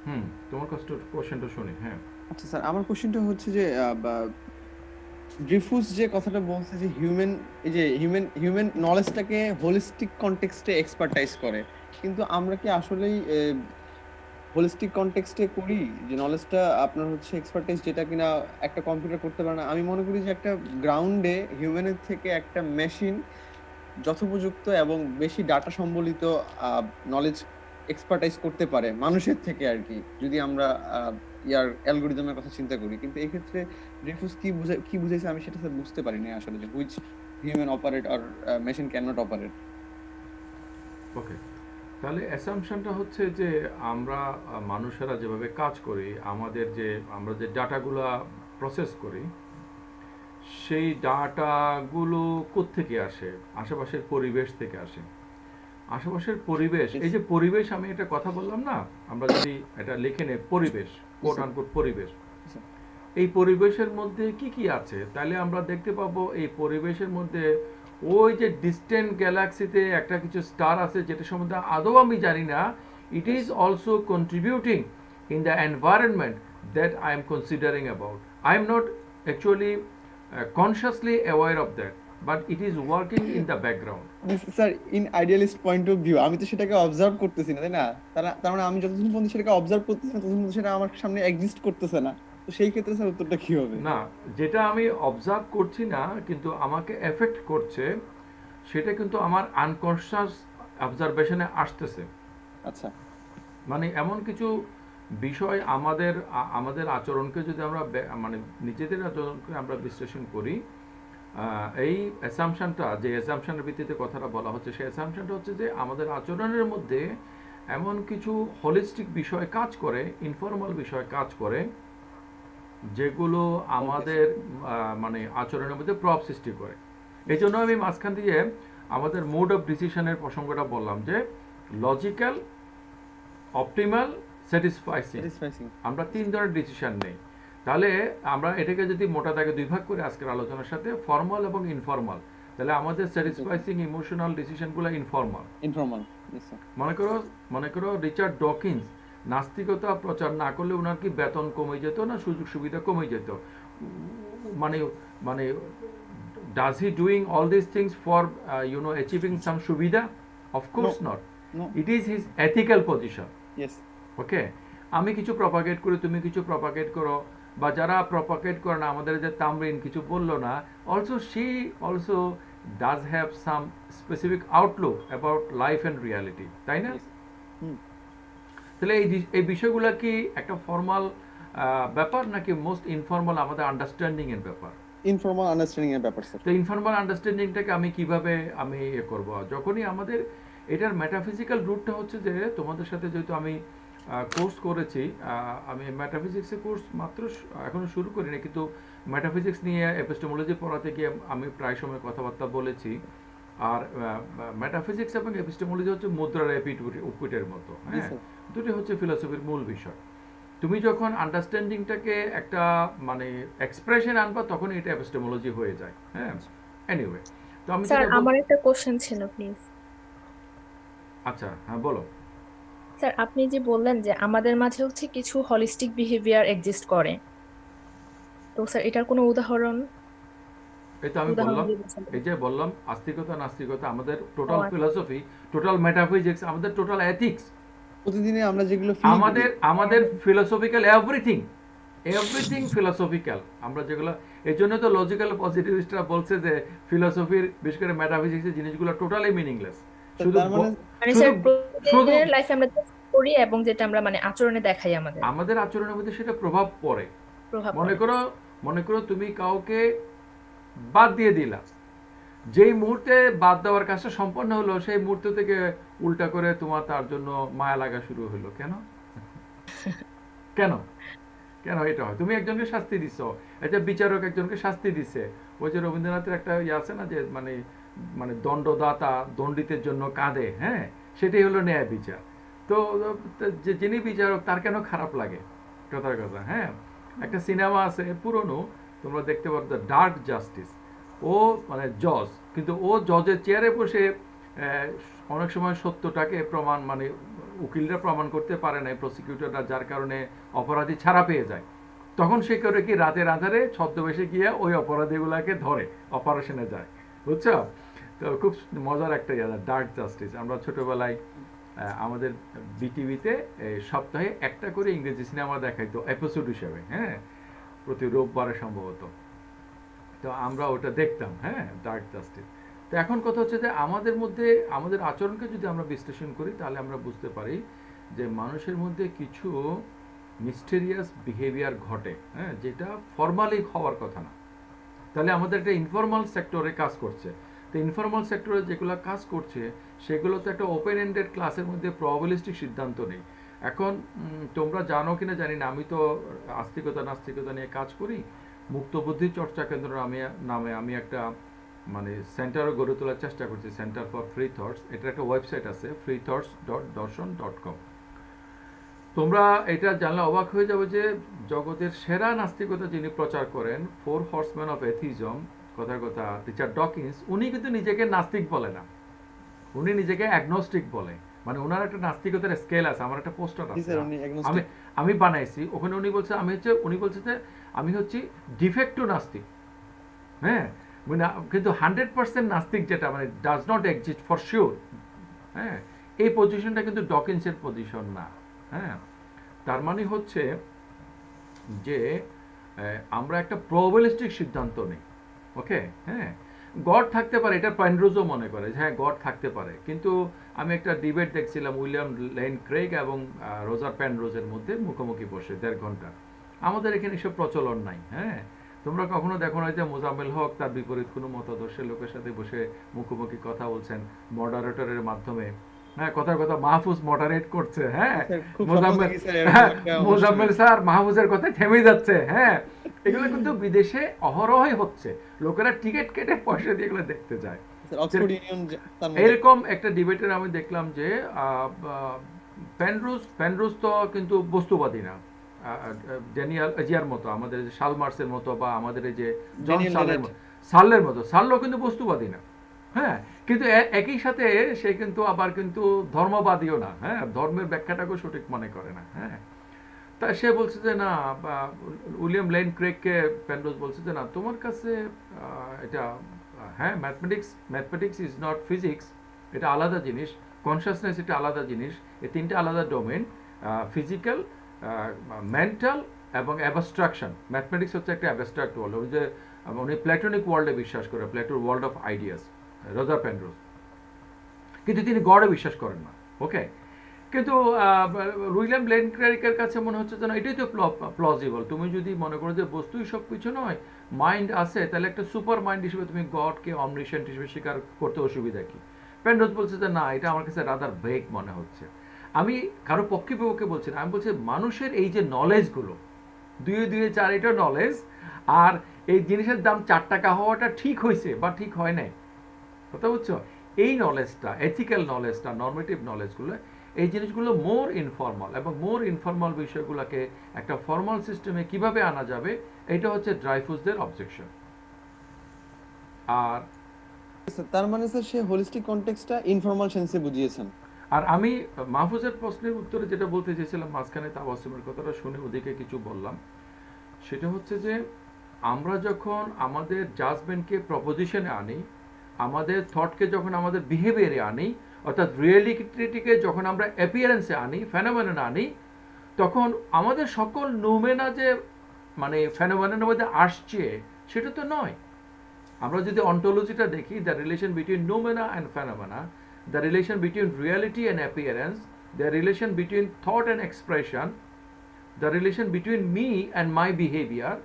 হুম, তোমার কোশ্চেনটা শুনি। হ্যাঁ, আচ্ছা স্যার, আমার কোশ্চেনটা হচ্ছে যে ড্রিফুস যে কথাটা বলছে যে এই যে হিউম্যান নলেজটাকে হোলিস্টিক কনটেক্সটে এক্সপার্টাইজ করে, কিন্তু আমরা কি আসলেই হোলিস্টিক কনটেক্সটে করি যে নলেজটা আপনার হচ্ছে এক্সপার্টাইজ যেটা কিনা একটা কম্পিউটার করতে পারে না? আমি মনে করি যে একটা গ্রাউন্ডে হিউম্যানের থেকে একটা মেশিন যথোপযুক্ত এবং বেশি ডাটা সম্বলিত নলেজ এক্সপার্টাইজ করতে পারে মানুষের থেকে আর কি, যদি আমরা ইয়ার অ্যালগরিদমের কথা চিন্তা করি। কিন্তু এই ক্ষেত্রে ড্রিফুস কি বুঝাইছে আমি সেটা স্যার বুঝতে পারিনি আসলে, যে which human operate or machine can not operate. Okay, তাহলে অ্যাসাম্পশনটা হচ্ছে যে আমরা মানুষেরা যেভাবে কাজ করি, আমরা যে ডাটাগুলো প্রসেস করি, সেই ডাটাগুলো কোত্থেকে আসে? আশেপাশের পরিবেশ থেকে আসে। আশেপাশের পরিবেশ, এই যে পরিবেশ, আমি একটা কথা বললাম না, আমরা যদি এটা লিখে নেই পরিবেশ, কোট আনকোট পরিবেশ, এই পরিবেশের মধ্যে কি কি আছে, তাহলে আমরা দেখতে পাবো এই পরিবেশের মধ্যে ওই যে ডিস্টেন্ট গ্যালাক্সিতে একটা কিছু স্টার আছে যেটা সম্বন্ধে আদৌ আমি জানি না, it is also contributing in the environment that I am considering about. I am not actually consciously aware of that, but it is working in the background. Sir in idealist point of view আমি তো সেটাকে observe করতেছি না, তাই না? তার মানে আমি যতক্ষণ পর্যন্ত সেটাকে অবজার্ভ করতেছি না ততক্ষণ পর্যন্ত সেটা আমার সামনে এক্সিস্ট করতেছে না। তো সেই ক্ষেত্রে স্যার উত্তরটা কি হবে? না, যেটা আমি অবজার্ভ করছি না কিন্তু আমাকে এফেক্ট করছে, সেটা কিন্তু আমার আনকনশিয়াস অবজারভেশনে আসতেছে। আচ্ছা, মানে এমন কিছু বিষয় আমাদের আচরণকে যদি আমরা মানে নিজেদের আচরণকে আমরা বিশ্লেষণ করি, এই অ্যাসাম্পশনটা, যে অ্যাসাম্পশনের ভিত্তিতে কথাটা বলা হচ্ছে, সেই অ্যাসাম্পশনটা হচ্ছে যে আমাদের আচরণের মধ্যে এমন কিছু হোলিস্টিক বিষয় কাজ করে, ইনফর্মাল বিষয় কাজ করে, যেগুলো আমাদের মানে আচরণের মধ্যে প্রভাব সৃষ্টি করে। এই জন্য আমি মাঝখান দিয়ে আমাদের মোড অফ ডিসিশনের প্রসঙ্গটা বললাম, যে লজিক্যাল, অপটিমাল, স্যাটিসফাইং। আমরা 3 ধরনের ডিসিশন নেই। তাহলে আমরা এটাকে যদি মোটা দাগে 2 ভাগ করে আজকের আলোচনার সাথে, ফর্মাল এবং ইনফর্মাল, তাহলে আমাদের স্যাটিসফাইং ইমোশনাল ডিসিশনগুলো ইনফর্মাল। মনে করো রিচার্ড ডকিন্স নাস্তিকতা প্রচার না করলে ওনার কি বেতন কমে যেত না সুযোগ সুবিধা কমে যেত? মানে does he doing all these things for achieving some সুবিধা? Of course not. It is his ethical position. Yes. ওকে, আমি কিছু প্রপাগেট করি, তুমি কিছু প্রপাগেট করো, বা যারা প্রপাগেট করে না, আমাদের যে তামরিন কিছু বললো না, also she also does have some specific outlook about life and reality, তাই না? তাহলে এই বিষয়গুলো কি একটা ফর্মাল ব্যাপার নাকি মোস্ট ইনফর্মাল আমাদের আন্ডারস্ট্যান্ডিং এর ব্যাপার? ইনফর্মাল আন্ডারস্ট্যান্ডিং এর ব্যাপার স্যার। তো ইনফর্মাল আন্ডারস্ট্যান্ডিংটাকে আমি কিভাবে করব? যখনই আমাদের এটার মেটাফিজিক্যাল রুটটা হচ্ছে যে, তোমাদের সাথে যেহেতু আমি কোর্স করেছি, আমি মেটাফিজিক্সের কোর্স মাত্র এখনো শুরু করিনি, কিন্তু মেটাফিজিক্স নিয়ে এপিস্টেমোলজি পড়াতে গিয়ে আমি প্রায় সময় কথাবার্তা বলেছি। আর মেটাফিজিক্স এবং এপিস্টেমোলজি হচ্ছে মুদ্রার এপিট উপিটের মতো, হ্যাঁ, দুটি হচ্ছে ফিলসফির মূল বিষয়। তুমি যখন আন্ডারস্ট্যান্ডিংটাকে একটা মানে এক্সপ্রেশন আনবা, তখন এটা এপিস্টেমোলজি হয়ে যায়। হ্যাঁ, এনিওয়ে, তো আমি স্যার আমার একটা কোশ্চেন ছিল প্লিজ। আচ্ছা, হ্যাঁ বলো। স্যার আপনি যে বললেন যে আমাদের মাঝে হচ্ছে কিছু হলিস্টিক বিহেভিয়ার এক্সিস্ট করে, তো স্যার এটার কোনো উদাহরণ? এই তো আমি বললাম, এই যে বললাম আস্তিকতা নাস্তিকতা, আমাদের টোটাল ফিলসফি, টোটাল মেটাফিজিক্স, আমাদের টোটাল এথিক্স, প্রতিদিনে আমরা যেগুলো আমাদের ফিলোসফিক্যাল এভরিথিং এভরিথিং ফিলোসফিক্যাল, আমরা যেগুলো, এই জন্য তো লজিক্যাল পজিটিভিস্টরা বলছে যে ফিলোসফির বিশেষ করে মেটাফিজিক্সের জিনিসগুলো টোটালি মিনিংলেস, শুধু তার মানে মানে শুধু স্যার শুধু প্রতিদিনের লাইফে আমরা যেটা করি এবং যেটা আমরা মানে আচরণে দেখাই আমাদের আমাদের আচরণের মধ্যে সেটা প্রভাব পড়ে। প্রভাব মনে পড়ে। করো মনে করো তুমি কাউকে বাদ দিয়ে দিলা, যেই মুহূর্তে বাদ দেওয়ার কাজটা সম্পন্ন হলো সেই মুহূর্ত থেকে উল্টা করে তোমার তার জন্য মায়া লাগা শুরু হলো। কেন কেন কেন এটা হয়? তুমি একজনকে শাস্তি দিছো, একটা বিচারক একজনকে শাস্তি দিছে, ওই যে রবীন্দ্রনাথের একটা ইয়ে আছে না যে মানে মানে দণ্ডদাতা দণ্ডিতের জন্য কাঁদে, হ্যাঁ, সেটাই হলো ন্যায় বিচার। তো যে যিনি বিচারক তার কেন খারাপ লাগে? কথার কথা, হ্যাঁ। একটা সিনেমা আছে পুরনো, তোমরা দেখতে পারো, দ্য ডার্ক জাস্টিস। ও মানে জজ, কিন্তু ও জজের চেয়ারে বসে অনেক সময় সত্যটাকে প্রমাণ মানে উকিলরা প্রমাণ করতে পারে না, প্রসিকিউটররা, যার কারণে অপরাধী ছাড়া পেয়ে যায়। তখন সে করে কি রাতের আধারে ছদ্মবেশে গিয়ে ওই অপরাধীগুলাকে ধরে, অপারেশনে যায়, বুঝছো? তো খুব মজার একটা ইয়ে ডার্ক জাস্টিস। আমরা ছোটবেলায় আমাদের বিটিভিতে সপ্তাহে একটা করে ইংরেজি সিনেমা দেখাইতো এপিসোড হিসেবে, হ্যাঁ, প্রতি রোববারে সম্ভবত। তো আমরা ওটা দেখতাম, হ্যাঁ, ডার্ক জাস্টিস। তো এখন কথা হচ্ছে যে আমাদের মধ্যে আমাদের আচরণকে যদি আমরা বিশ্লেষণ করি তাহলে আমরা বুঝতে পারি যে মানুষের মধ্যে কিছু মিস্টেরিয়াস বিহেভিয়ার ঘটে, হ্যাঁ, যেটা ফর্মালি হওয়ার কথা না। তাহলে আমাদের একটা ইনফর্মাল সেক্টরে কাজ করছে। তো ইনফর্মাল সেক্টরে যেগুলো কাজ করছে সেগুলো তো একটা ওপেন এন্ডেড ক্লাসের মধ্যে প্রবাবিলিস্টিক সিদ্ধান্ত নেই। এখন তোমরা জানো কিনা জানি না, আমি তো আস্তিকতা নাস্তিকতা নিয়ে কাজ করি। মুক্ত বুদ্ধি চর্চা কেন্দ্র নামে আমি একটা মানে সেন্টারও গড়ে তোলার চেষ্টা করছি, সেন্টার ফর ফ্রি থটস। এটার একটা ওয়েবসাইট আছে, freethoughts.darshan.com। তোমরা এটা জানলে অবাক হয়ে যাবে যে জগতের সেরা নাস্তিকতা যিনি প্রচার করেন, 4 হর্সম্যান অফ এথিজম, কথার কথা রিচার্ড ডকিন্স, উনি কিন্তু নিজেকে নাস্তিক বলে না, উনি নিজেকে অ্যাগনস্টিক বলে। মানে ওনার একটা নাস্তিকতার স্কেল আছে, আমার একটা পোস্টার আছে আমি বানাইছি, ওখানে উনি বলছে যে আমি হচ্ছি ডিফেক্টো নাস্তিক, হ্যাঁ, কিন্তু 100% নাস্তিক যেটা মানে does not exist for sure, হ্যাঁ, এই পজিশনটা কিন্তু ডকিন্সের পজিশন না, হ্যাঁ। তার মানে হচ্ছে যে আমরা একটা প্রবাবিলিস্টিক সিদ্ধান্ত নেই, ওকে, হ্যাঁ। গড থাকতে পারে, এটা পেনরোজও মনে করে যে হ্যাঁ গড থাকতে পারে, কিন্তু আমি একটা ডিবেট দেখছিলাম উইলিয়াম লেন ক্রেগ এবং রোজার পেনরোজের মধ্যে মুখোমুখি বসে 1.5 ঘন্টা। আমাদের এখানে এসব প্রচলন নাই, হ্যাঁ। তোমরা কখনো দেখো না যে মোজাম্মেল হক তার বিপরীত কোনো মতাদর্শের লোকের সাথে বসে মুখোমুখি কথা বলছেন মডারেটরের মাধ্যমে, হ্যাঁ, কথার কথা মাহফুজ মডারেট করছে, হ্যাঁ, মোজাম্মেল স্যার মাহফুজের কথায় থেমে যাচ্ছে, হ্যাঁ। এগুলো কিন্তু বিদেশে অহরহই হচ্ছে, লোকেরা টিকিট কেটে পয়সা দিয়ে এগুলো দেখতে যায়। এরকম একটা ডিবেটের আমি দেখলাম যে পেনরোজ তো কিন্তু বস্তুবাদী না, ড্যানিয়েল এজিয়ার মতো, আমাদের শালমার্সের মতো, বা আমাদের এই যে জন সালের মতো, সাল্লো কিন্তু বস্তুবাদী না, হ্যাঁ, কিন্তু একই সাথে সে কিন্তু আবার কিন্তু ধর্মবাদীও না, হ্যাঁ, ধর্মের ব্যাখ্যাটাকেও সঠিক মনে করে না, হ্যাঁ। তা সে বলছে যে না, উইলিয়াম লেন ক্রেগকে পেনরোজ বলছে যে না, তোমার কাছে এটা হ্যাঁ ম্যাথমেটিক্স ইজ নট ফিজিক্স, এটা আলাদা জিনিস, কনসিয়াসনেস এটা আলাদা জিনিস, এই তিনটা আলাদা ডোমেন, ফিজিক্যাল, মেন্টাল এবং অ্যাবস্ট্রাকশন। ম্যাথমেটিক্স হচ্ছে একটা অ্যাবস্ট্রাক্ট ওয়ার্ল্ড, ওই যে উনি প্ল্যাটোনিক ওয়ার্ল্ডে বিশ্বাস করে, প্ল্যাটোর world of ideas, Roger Penrose, কিন্তু তিনি গডে বিশ্বাস করেন না, ওকে। কিন্তু উইলিয়াম লেন ক্রেগের কাছে মনে হচ্ছে যেন এটাই তো প্লজিবল। তুমি যদি মনে করো যে বস্তুই সব কিছু নয়, মাইন্ড আছে, তাহলে একটা সুপার মাইন্ড হিসেবে তুমি গডকে অমনিশেন্ট হিসেবে স্বীকার করতে অসুবিধা কি? পেনরোজ বলছে যে না, এটা আমার কাছে রাদার ভেগ মনে হচ্ছে। আমি কারো পক্ষে বিপক্ষে বলছি না, আমি বলছি মানুষের এই যে নলেজগুলো 2 2 4 এটা নলেজ, আর এই জিনিসের দাম 4 টাকা হওয়াটা ঠিক হয়েছে বা ঠিক হয় নাই, কথা বুঝছো? এই নলেজটা, এথিক্যাল নলেজটা, নর্মেটিভ নলেজগুলো, এই জিনিসগুলো মোর ইনফর্মাল, এবং মোর ইনফর্মাল বিষয়গুলোকে একটা ফর্মাল সিস্টেমে কিভাবে আনা যাবে, এটা হচ্ছে ড্রাইফুসদের অবজেকশন। আর তার মানে স্যার সে হোলিস্টিক কনটেক্সটটা ইনফর্মাল সেন্সে বুঝিয়েছেন। আর আমি মাহফুজের প্রশ্নের উত্তরে যেটা বলতে চেয়েছিলাম, মাঝখানে তাবাসসুমের কথাটা শুনে ওদিকে কিছু বললাম, সেটা হচ্ছে যে আমরা যখন আমাদের জাজমেন্টকে প্রপোজিশনে আনি, আমাদের থটকে যখন আমাদের বিহেভিয়ারে আনি, অর্থাৎ রিয়েলিটিকে যখন আমরা অ্যাপিয়ারেন্সে আনি, ফেনোমেননে আনি, তখন আমাদের সকল নুমেনা যে মানে ফেনোমেননের মধ্যে আসছে সেটা তো নয়। আমরা যদি অন্টোলজিটা দেখি, the relation between noumena and phenomena, the relation between reality and appearance, the relation between thought and expression, the relation between me and my behaviour,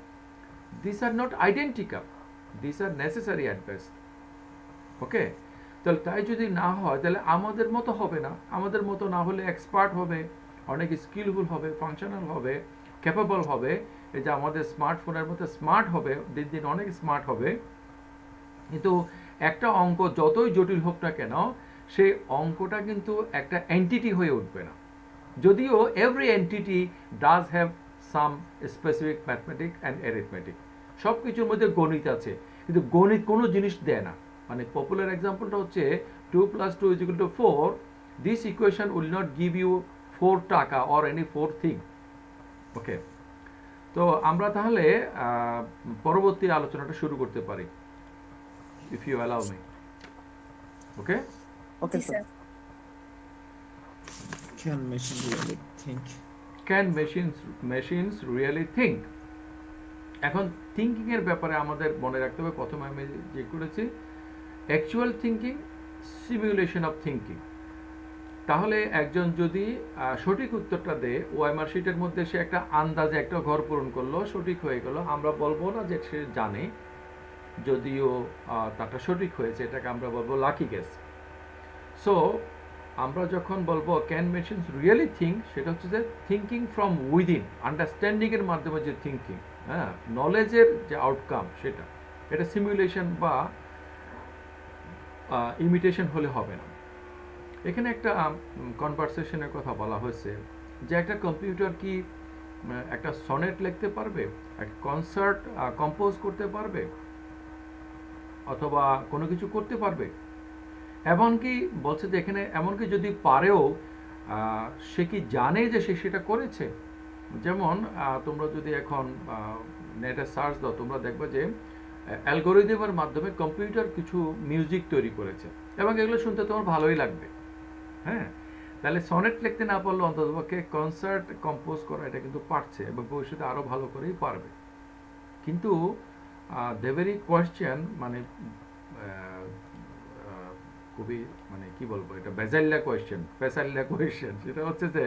these are not identical, these are necessary at best. Okay, তাহলে তাই যদি না হয় তাহলে আমাদের মতো হবে না। আমাদের মতো না হলে এক্সপার্ট হবে, অনেক স্কিলফুল হবে, ফাংশনাল হবে, ক্যাপেবল হবে, এই যে আমাদের স্মার্টফোনের মতো স্মার্ট হবে, দিন দিন অনেক স্মার্ট হবে। কিন্তু একটা অঙ্ক যতই জটিল হোক না কেন, সেই অঙ্কটা কিন্তু একটা এন্টিটি হয়ে উঠবে না। যদিও every entity does have some specific mathematic and arithmetic, সব কিছুর মধ্যে গণিত আছে, কিন্তু গণিত কোনো জিনিস দেয় না। মানে পপুলার এক্সাম্পলটা হচ্ছে 2 + 2 = 4, this equation will not give you 4 টাকা অর এনি 4 থিং। ওকে, তো আমরা তাহলে পরবর্তী আলোচনাটা শুরু করতে পারি, if you allow me. Okay, okay ji sir. Sir. Can machine really think? Can machines really think? এখন থিঙ্কিং এর ব্যাপারে আমাদের মনে রাখতে হবে, প্রথমে আমি যে করেছি actual thinking, simulation of thinking. তাহলে একজন যদি সঠিক উত্তরটা দেয়, ওএমআর শিটের মধ্যে সে একটা আন্দাজে একটা ঘর পূরণ করলো, সঠিক হয়ে গেল, আমরা বলবো না যে সে জানে, যদিও তারটা সঠিক হয়েছে, এটাকে আমরা বলবো লাকি গেস। সো আমরা যখন বলবো ক্যান মেশিনস রিয়েলি থিঙ্ক, সেটা হচ্ছে যে থিঙ্কিং ফ্রম উইদিন, আন্ডারস্ট্যান্ডিং এর মাধ্যমে যে থিঙ্কিং, হ্যাঁ, নলেজের যে আউটকাম সেটা, এটা সিমুলেশন বা ইমিটেশন হলে হবে না। এখানে একটা কনভারসেশনের কথা বলা হয়েছে যে একটা কম্পিউটার কি একটা সনেট লিখতে পারবে, একটা কনসার্ট কম্পোজ করতে পারবে, অথবা কোনো কিছু করতে পারবে? এমনকি বলছে যে এখানে এমনকি যদি পারেও সে কি জানে যে সে সেটা করেছে? যেমন তোমরা যদি এখন নেটে সার্চ দাও, তোমরা দেখবে যে অ্যালগোরিদমের মাধ্যমে কম্পিউটার কিছু মিউজিক তৈরি করেছে, এবং এগুলো শুনতে তোমার ভালোই লাগবে। হ্যাঁ, তাহলে সনেট লিখতে না পারলে অন্ততপক্ষে কনসার্ট কম্পোজ করা এটা কিন্তু পারছে, এবং ভবিষ্যতে আরও ভালো করেই পারবে। কিন্তু দ্য ভেরি কোয়েশ্চেন, মানে খুবই, মানে কি বলবো, এটা বেজাল্লা কোয়েশ্চেন, সেটা হচ্ছে যে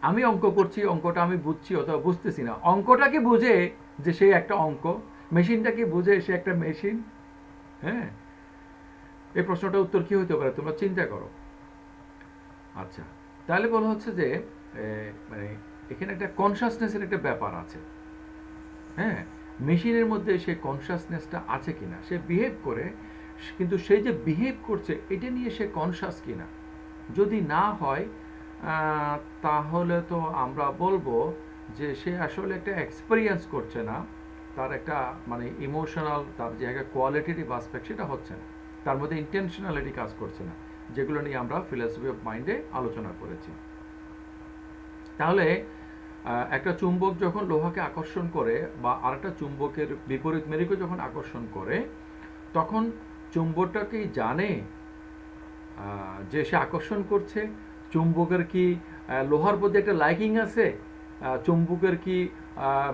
আমি অঙ্ক করছি, অঙ্কটা আমি বুঝছি অথবা বুঝতেছি না, অঙ্কটা কি বুঝে যে সে একটা অঙ্ক, মেশিনটা কি বুঝে সে একটা মেশিন? হ্যাঁ, এই প্রশ্নটার উত্তর কি হতে পারে তোমরা চিন্তা করো। আচ্ছা, তাহলে বলা হচ্ছে যে মানে এখানে একটা কনসাসনেসের একটা ব্যাপার আছে। হ্যাঁ, মেশিনের মধ্যে সে কনসাসনেসটা আছে কিনা, সে বিহেভ করে, কিন্তু সে যে বিহেভ করছে এটা নিয়ে সে কনসাস কিনা। যদি না হয় তাহলে তো আমরা বলবো যে সে আসলে একটা এক্সপেরিয়েন্স করছে না, তার একটা মানে ইমোশনাল, তার যে একটা কোয়ালিটেটিভ অ্যাসপেক্ট সেটা হচ্ছে না, তার মধ্যে ইন্টেনশনালিটি কাজ করছে না, যেগুলো নিয়ে আমরা ফিলসফি অফ মাইন্ডে আলোচনা করেছি। তাহলে একটা চুম্বক যখন লোহাকে আকর্ষণ করে, বা আরেকটা চুম্বকের বিপরীত মেরুকে যখন আকর্ষণ করে, তখন চুম্বকটা কি জানে যে সে আকর্ষণ করছে? চুম্বকের কি লোহার প্রতি একটা লাইকিং আছে? চুম্বকের কি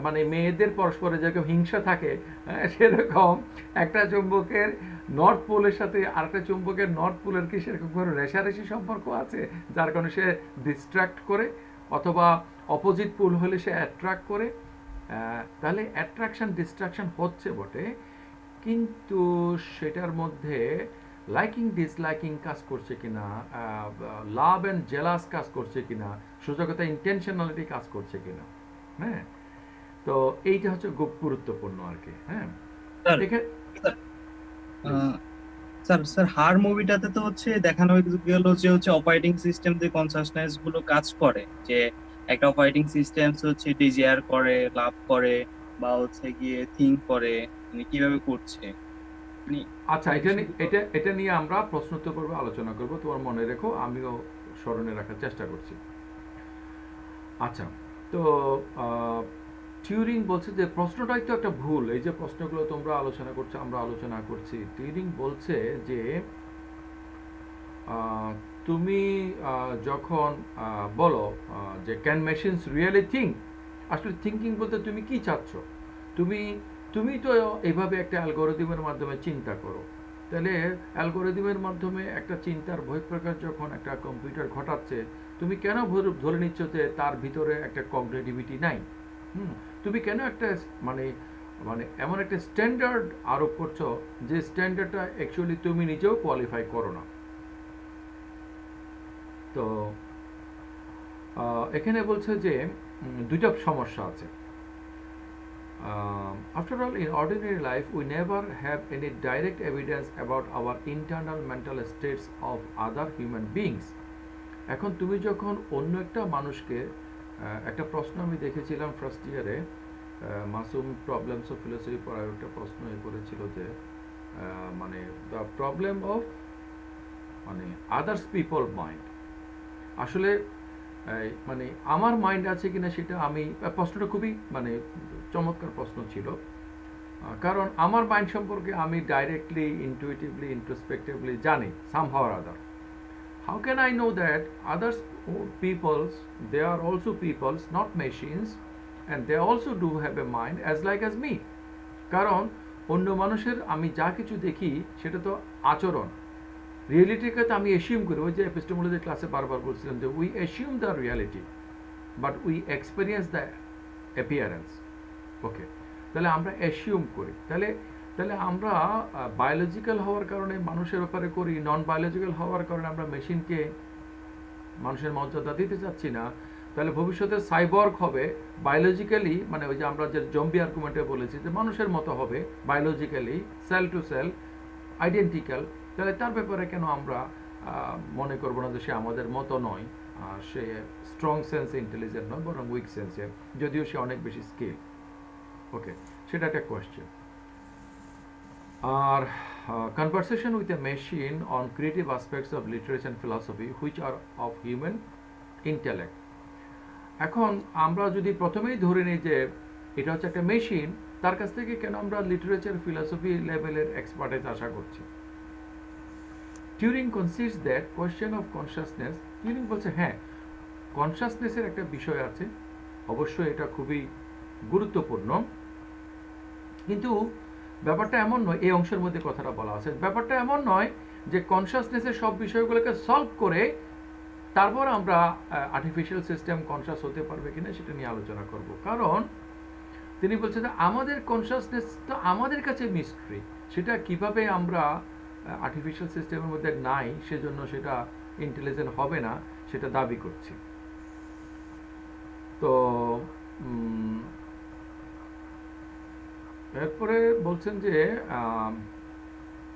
মানে মেয়েদের পরস্পরে যেরকম হিংসা থাকে, সেরকম একটা চুম্বকের নর্থ পোলের সাথে আরেকটা চুম্বকের নর্থ পোলের কি সেরকম কোনো রেশারেশি সম্পর্ক আছে, যার কারণে সে ডিস্ট্র্যাক্ট করে, অথবা অপোজিট পোল হলে সে অ্যাট্রাক্ট করে? তাহলে অ্যাট্রাকশন ডিস্ট্রাকশন হচ্ছে বটে, কিন্তু সেটার মধ্যে লাইকিং ডিসলাইকিং কাজ করছে কিনা, লাভ অ্যান্ড জেলাস কাজ করছে কিনা, সুযোগতা ইন্টেনশনালিটি কাজ করছে কিনা। হ্যাঁ, তো এইটা হচ্ছে খুব গুরুত্বপূর্ণ আর কি। হ্যাঁ, স্যার হার মুভিটাতে তো হচ্ছে দেখানো গেল যে হচ্ছে অপারেটিং সিস্টেম দিয়ে কনসাসনেস গুলো কাজ করে, যে একটা অপারেটিং সিস্টেম হচ্ছে ডিজায়ার করে, লাভ করে, বা হচ্ছে গিয়ে থিঙ্ক করে, মানে কিভাবে করছে। আচ্ছা, এটা নিয়ে আমরা প্রশ্নোত্তর পর্বে আলোচনা করব, তোমার মনে রেখো, আমিও স্মরণে রাখার চেষ্টা করছি। আচ্ছা, তো টিউরিং বলছে যে প্রশ্নটাই তো একটা ভুল, এই যে প্রশ্নগুলো তোমরা আলোচনা করছো, আমরা আলোচনা করছি। টিউরিং বলছে যে তুমি যখন বলো যে ক্যান মেশিনস রিয়েলি থিঙ্ক, আসলে থিঙ্কিং বলতে তুমি কি চাচ্ছ, তুমি তুমি তো এইভাবে একটা অ্যালগোরিদমের মাধ্যমে চিন্তা করো, তাহলে অ্যালগোরিদমের মাধ্যমে একটা চিন্তার বহিঃপ্রকাশ যখন একটা কম্পিউটার ঘটাচ্ছে, তুমি কেন ধরে নিচ্ছ যে তার ভিতরে একটা কগনিটিভিটি নাই? তুমি কেন একটা মানে মানে এমন একটা স্ট্যান্ডার্ড আরোপ করছো যে স্ট্যান্ডার্ডটা অ্যাকচুয়ালি তুমি নিজেও কোয়ালিফাই করো না? তো এখানে বলছে যে দুইটা সমস্যা আছে। After all, in ordinary life, we never have any direct evidence about our internal mental states of other human beings. এখন তুমি যখন অন্য একটা মানুষকে একটা প্রশ্ন আমি দেখেছিলাম ফার্স্ট ইয়ারে, মাসুম প্রবলেমস অফ ফিলোসফি পড়ায় একটা প্রশ্ন করেছিল যে মানে দ্য প্রবলেম অফ মানে আদার্স পিপল মাইন্ড, আসলে মানে আমার মাইন্ড আছে কিনা সেটা আমি, প্রশ্নটা খুবই মানে চমৎকার প্রশ্ন ছিল, কারণ আমার মাইন্ড সম্পর্কে আমি ডাইরেক্টলি ইনটুইটিভলি ইন্ট্রোস্পেক্টিভলি জানি somehow or other. How can I know that others peoples, they are also peoples, not machines, and they also do have a mind as like as me? কারণ অন্য মানুষের আমি যা কিছু দেখি সেটা তো আচরণ, রিয়েলিটিকে তো আমি অ্যাসিউম করি। ওই যে এপিস্টেমোলজি ক্লাসে বারবার বলছিলাম যে we assume the reality but we experience the appearance. Okay, তাহলে আমরা অ্যাসিউম করি, তাহলে আমরা বায়োলজিক্যাল হওয়ার কারণে মানুষের ব্যাপারে করি, নন বায়োলজিক্যাল হওয়ার কারণে আমরা মেশিনকে মানুষের মর্যাদা দিতে চাচ্ছি না। তাহলে ভবিষ্যতে সাইবর্গ হবে বায়োলজিক্যালি, মানে ওই যে আমরা যে জম্বি আর্গুমেন্টে বলেছি যে মানুষের মতো হবে biologically, cell to cell identical, তাহলে তার ব্যাপারে কেন আমরা মনে করবো না যে সে আমাদের মতো নয়, সে স্ট্রং সেন্সে ইন্টেলিজেন্ট নয় বরং উইক সেন্সে, যদিও সে অনেক বেশি স্কিল। ওকে, সেটা একটা কোয়েশ্চেন। আর conversation with a machine on creative aspects of literature and philosophy which are of human intellect. এখন আমরা যদি প্রথমেই ধরে নিই যে এটা হচ্ছে একটা মেশিন, তার কাছ থেকে কেন আমরা লিটারেচার ফিলসফি লেভেলের এক্সপার্টাইজ আশা করছি? Turing concedes that question of consciousness. Turing বলছে হ্যাঁ, কনসাসনেসের একটা বিষয় আছে, অবশ্যই এটা খুবই গুরুত্বপূর্ণ, কিন্তু ব্যাপারটা এমন নয়, এই অংশের মধ্যে কথাটা বলা আছে, ব্যাপারটা এমন নয় যে কনসাসনেসের সব বিষয়গুলোকে সলভ করে তারপর আমরা আর্টিফিশিয়াল সিস্টেম কনসাস হতে পারবে কিনা সেটা নিয়ে আলোচনা করব। কারণ তিনি বলছেন যে আমাদের কনসাসনেস তো আমাদের কাছে মিস্ট্রি, সেটা কিভাবে আমরা আর্টিফিশিয়াল সিস্টেমের মধ্যে নাই সেজন্য সেটা ইন্টেলিজেন্ট হবে না সেটা দাবি করছি। তো এরপরে বলছেন যে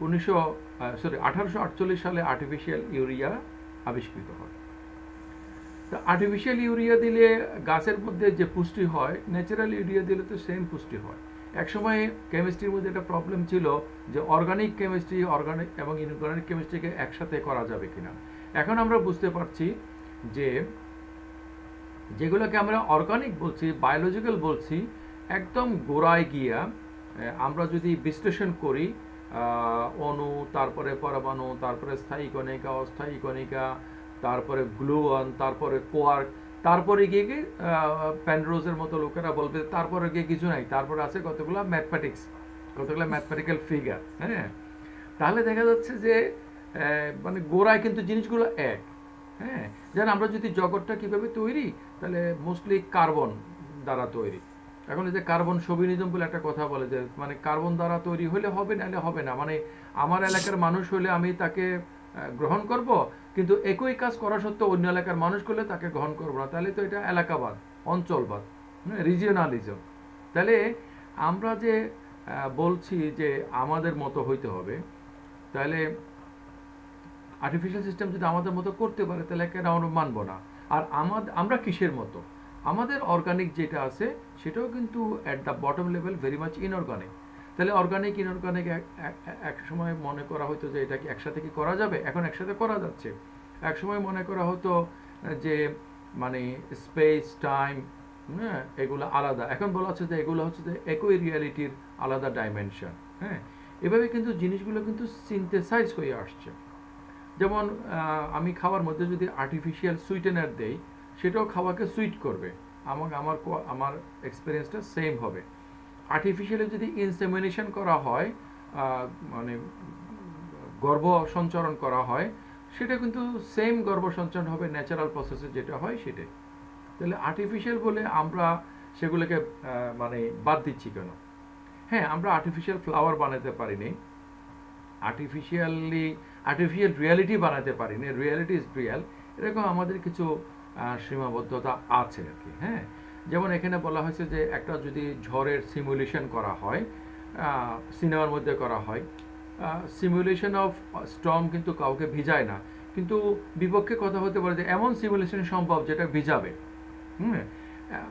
1848 সালে আর্টিফিশিয়াল ইউরিয়া আবিষ্কৃত হয়। তো আর্টিফিশিয়াল ইউরিয়া দিলে গাছের মধ্যে যে পুষ্টি হয়, ন্যাচারাল ইউরিয়া দিলে তো সেম পুষ্টি হয়। একসময় কেমিস্ট্রির মধ্যে একটা প্রবলেম ছিল যে অর্গানিক কেমিস্ট্রি, অর্গানিক এবং ইনঅর্গানিক কেমিস্ট্রিকে একসাথে করা যাবে কিনা। এখন আমরা বুঝতে পারছি যে যেগুলোকে আমরা অর্গানিক বলছি, বায়োলজিক্যাল বলছি, একদম গোড়ায় গিয়া আমরা যদি বিশ্লেষণ করি অণু, তারপরে পরমাণু, তারপরে স্থায়ী কণিকা, অস্থায়ী কণিকা, তারপরে গ্লুয়ন, তারপরে কোয়ার্ক, তারপরে গিয়ে প্যানরোজের মতো লোকেরা বলবে তারপরে গিয়ে কিছু নাই, তারপরে আছে কতগুলো ম্যাথমেটিক্স, কতগুলো ম্যাথমেটিক্যাল ফিগার। হ্যাঁ, তাহলে দেখা যাচ্ছে যে মানে গোড়ায় কিন্তু জিনিসগুলো এক। হ্যাঁ, যেন আমরা যদি জগৎটা কিভাবে তৈরি, তাহলে মোস্টলি কার্বন দ্বারা তৈরি। এখন এই যে কার্বন শোভিনিজম বলে একটা কথা বলে যে মানে কার্বন দ্বারা তৈরি হলে হবে, নাহলে হবে না, মানে আমার এলাকার মানুষ হলে আমি তাকে গ্রহণ করব, কিন্তু একই কাজ করা সত্ত্বেও অন্য এলাকার মানুষ করলে তাকে গ্রহণ করবো না, তাহলে তো এটা এলাকাবাদ, অঞ্চলবাদ, রিজিওনালিজম। তাহলে আমরা যে বলছি যে আমাদের মতো হইতে হবে, তাহলে আর্টিফিশিয়াল সিস্টেম যদি আমাদের মতো করতে পারে তাহলে কেন আমরা মানবো না? আর আমরা কিসের মতো? আমাদের অর্গানিক যেটা আছে সেটাও কিন্তু at the bottom level very much inorganic. তাহলে অর্গানিক ইনঅর্গানিক এক সময় মনে করা হতো যে এটা কি একসাথে কি করা যাবে, এখন একসাথে করা যাচ্ছে। এক সময় মনে করা হতো যে মানে স্পেস টাইম, হ্যাঁ, এগুলো আলাদা, এখন বলা হচ্ছে যে এগুলো হচ্ছে যে একই রিয়ালিটির আলাদা ডাইমেনশন। হ্যাঁ, এভাবে কিন্তু জিনিসগুলো কিন্তু সিনথেসাইজ হয়ে আসছে। যেমন আমি খাওয়ার মধ্যে যদি আর্টিফিশিয়াল সুইটেনার দেই, সেটাও খাওয়াকে সুইট করবে, আমার এক্সপিরিয়েন্সটা সেম হবে। আর্টিফিশিয়ালি যদি ইনসেমিনেশন করা হয়, মানে গর্ভ সঞ্চারণ করা হয়, সেটা কিন্তু সেম গর্ভ সঞ্চারণ হবে ন্যাচারাল প্রসেসে যেটা হয় সেটাই। তাহলে আর্টিফিশিয়াল বলে আমরা সেগুলোকে মানে বাদ দিচ্ছি কেন? হ্যাঁ, আমরা আর্টিফিশিয়াল ফ্লাওয়ার বানাতে পারিনি, আর্টিফিশিয়াল রিয়ালিটি বানাতে পারিনি, রিয়ালিটি ইজ রিয়াল, এরকম আমাদের কিছু সীমাবদ্ধতা আছে আর কি। হ্যাঁ, যেমন এখানে বলা হয়েছে যে একটা যদি ঝড়ের সিমুলেশন করা হয়, সিনেমার মধ্যে করা হয়, সিমুলেশন অফ স্টর্ম কিন্তু কাউকে ভিজায় না, কিন্তু বিপক্ষে কথা হতে পারে যে এমন সিমুলেশন সম্ভব যেটা ভিজাবে।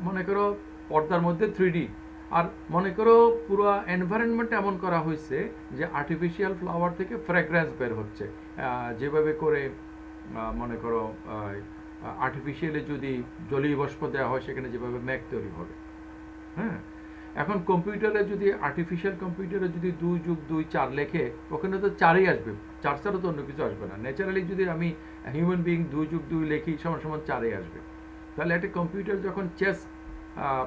মনে করো পর্দার মধ্যে 3D, আর মনে করো পুরো এনভায়রনমেন্ট এমন করা হয়েছে যে আর্টিফিশিয়াল ফ্লাওয়ার থেকে ফ্র্যাগ্রেন্স বের হচ্ছে, যেভাবে করে মনে করো আর্টিফিশিয়ালি যদি জলীয় বাষ্প দেওয়া হয় সেখানে যেভাবে মেঘ তৈরি হবে। হ্যাঁ, এখন কম্পিউটারে যদি আর্টিফিশিয়াল কম্পিউটারে যদি 2+2=4 লেখে, ওখানে তো 4ই আসবে, 4 ছাড়া তো অন্য কিছু আসবে না। ন্যাচারালি যদি আমি হিউম্যান বিইং 2+2 লেখি সমান 4ই আসবে। তাহলে একটা কম্পিউটার যখন চেস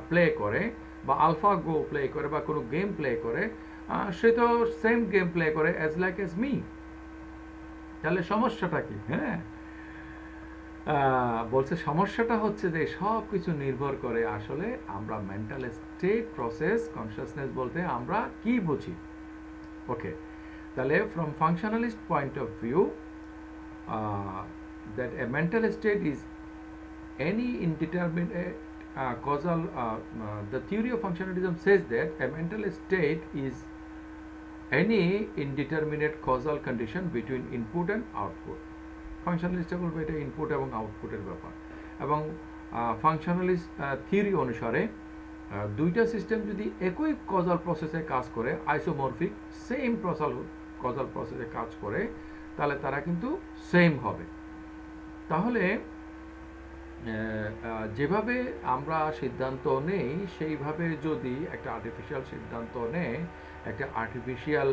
প্লে করে বা আলফা গো প্লে করে বা কোনো গেম প্লে করে, সে তো সেম গেম প্লে করে অ্যাজ লাইক অ্যাজ মি। তাহলে সমস্যাটা কি? হ্যাঁ, বলছে সমস্যাটা হচ্ছে যে সব কিছু নির্ভর করে আসলে আমরা মেন্টাল স্টেট, প্রসেস, কনসিয়াসনেস বলতে আমরা কি বুঝি। ওকে, তাহলে from functionalist point of view, that a mental state is any indeterminate causal, the theory of functionalism says that a mental state is any indeterminate causal condition between input and output. Functionalist বলবে এটা input এবং আউটপুটের ব্যাপার, এবং ফাংশনালিস্ট theory অনুসারে দুইটা system যদি একই কজাল প্রসেসে কাজ করে, আইসোমরফিক সেম কজাল প্রসেসে কাজ করে, তাহলে তারা কিন্তু সেম হবে। তাহলে যেভাবে আমরা সিদ্ধান্ত নেই সেইভাবে যদি একটা আর্টিফিশিয়াল সিদ্ধান্ত নেয়, একটা আর্টিফিশিয়াল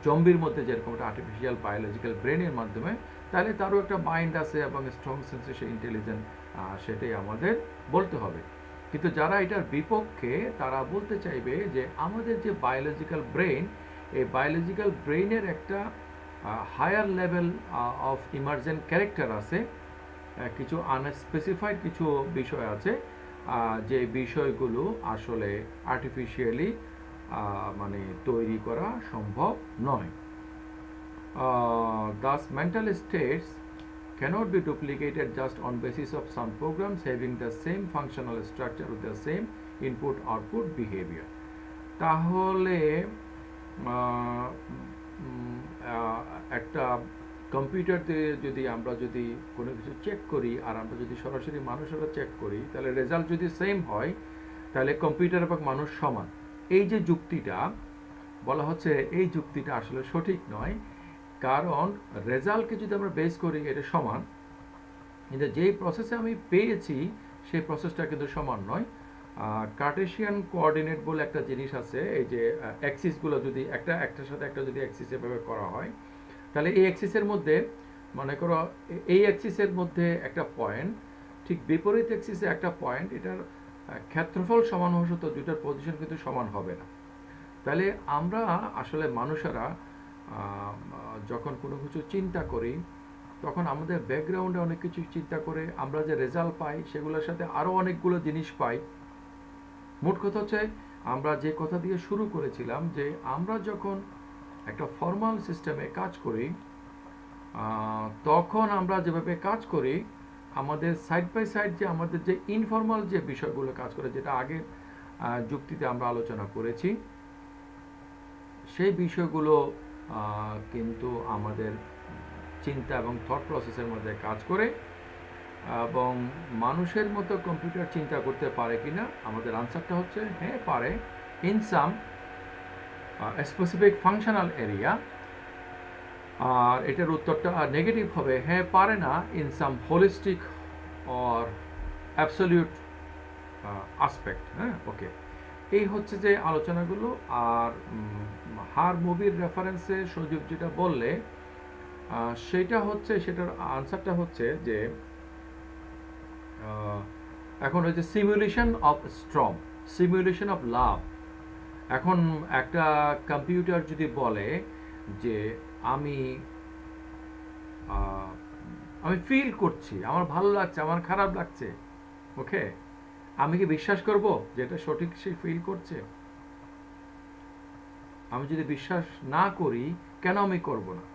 জম্বির মধ্যে যেরকম একটা আর্টিফিশিয়াল বায়োলজিক্যাল ব্রেনের মাধ্যমে, তাহলে তারও একটা মাইন্ড আছে এবং স্ট্রং সেন্সেশন ইন্টেলিজেন্ট, সেটাই আমাদের বলতে হবে। কিন্তু যারা এটার বিপক্ষে তারা বলতে চাইবে যে আমাদের যে বায়োলজিক্যাল ব্রেন, এই বায়োলজিক্যাল ব্রেনের একটা higher level of emergent character আছে, কিছু আনস্পেসিফাইড কিছু বিষয় আছে, যে বিষয়গুলো আসলে আর্টিফিশিয়ালি মানে তৈরি করা সম্ভব নয়। Thus mental states cannot be duplicated just on basis of some programs having the same functional structure with the same input output behavior. তাহলে একটা কম্পিউটার দিয়ে যদি আমরা যদি কোনো কিছু চেক করি আর আমরা যদি সরাসরি মানুষেরা চেক করি, তাহলে রেজাল্ট যদি সেম হয় তাহলে কম্পিউটার এবং মানুষ সমান। এই যে যুক্তিটা বলা হচ্ছে, এই যুক্তিটা আসলে সঠিক নয়, কারণ রেজাল্টকে যদি আমরা বেস করি এটা সমান, কিন্তু যেই প্রসেসে আমি পেয়েছি সেই প্রসেসটা কিন্তু সমান নয়। কার্টেশিয়ান কোঅর্ডিনেট বলে একটা জিনিস আছে, এই যে অ্যাক্সিসগুলো যদি একটার সাথে একটা যদি অ্যাক্সিস এভাবে করা হয়, তাহলে এই অ্যাক্সিসের মধ্যে মনে করো এই অ্যাক্সিসের মধ্যে একটা পয়েন্ট, ঠিক বিপরীত অ্যাক্সিসে একটা পয়েন্ট, এটার ক্ষেত্রফল সমান হওয়া সত্ত্বেও দুইটার পজিশন কিন্তু সমান হবে না। তাহলে আমরা আসলে মানুষেরা যখন কোনো কিছু চিন্তা করি তখন আমাদের ব্যাকগ্রাউন্ডে অনেক কিছু চিন্তা করে আমরা যে রেজাল্ট পাই সেগুলোর সাথে আরও অনেকগুলো জিনিস পাই। মোট কথা হচ্ছে আমরা যে কথা দিয়ে শুরু করেছিলাম যে আমরা যখন একটা ফর্মাল সিস্টেমে কাজ করি তখন আমরা যেভাবে কাজ করি আমাদের সাইড বাই সাইড যে আমাদের যে ইনফর্মাল যে বিষয়গুলো কাজ করে, যেটা আগে যুক্তিতে আমরা আলোচনা করেছি, সেই বিষয়গুলো কিন্তু আমাদের চিন্তা এবং থট প্রসেসের মধ্যে কাজ করে। এবং মানুষের মতো কম্পিউটার চিন্তা করতে পারে কিনা, আমাদের আনসারটা হচ্ছে হ্যাঁ পারে, in some specific functional area. আর এটার উত্তরটা নেগেটিভ হবে, হ্যাঁ পারে না in some holistic or absolute aspect. হ্যাঁ, ওকে, এই হচ্ছে যে আলোচনাগুলো। আর হার মুভির রেফারেন্সে সজীব যেটা বললে সেটা হচ্ছে, সেটার আনসারটা হচ্ছে যে এখন হচ্ছে simulation of storm, simulation of love. এখন একটা কম্পিউটার যদি বলে যে আমি আমি ফিল করছি, আমার ভালো লাগছে, আমার খারাপ লাগছে, ওকে, আমি কি বিশ্বাস করব যে এটা সঠিক সে ফিল করছে? আমি যদি বিশ্বাস না করি, কেন আমি করব না?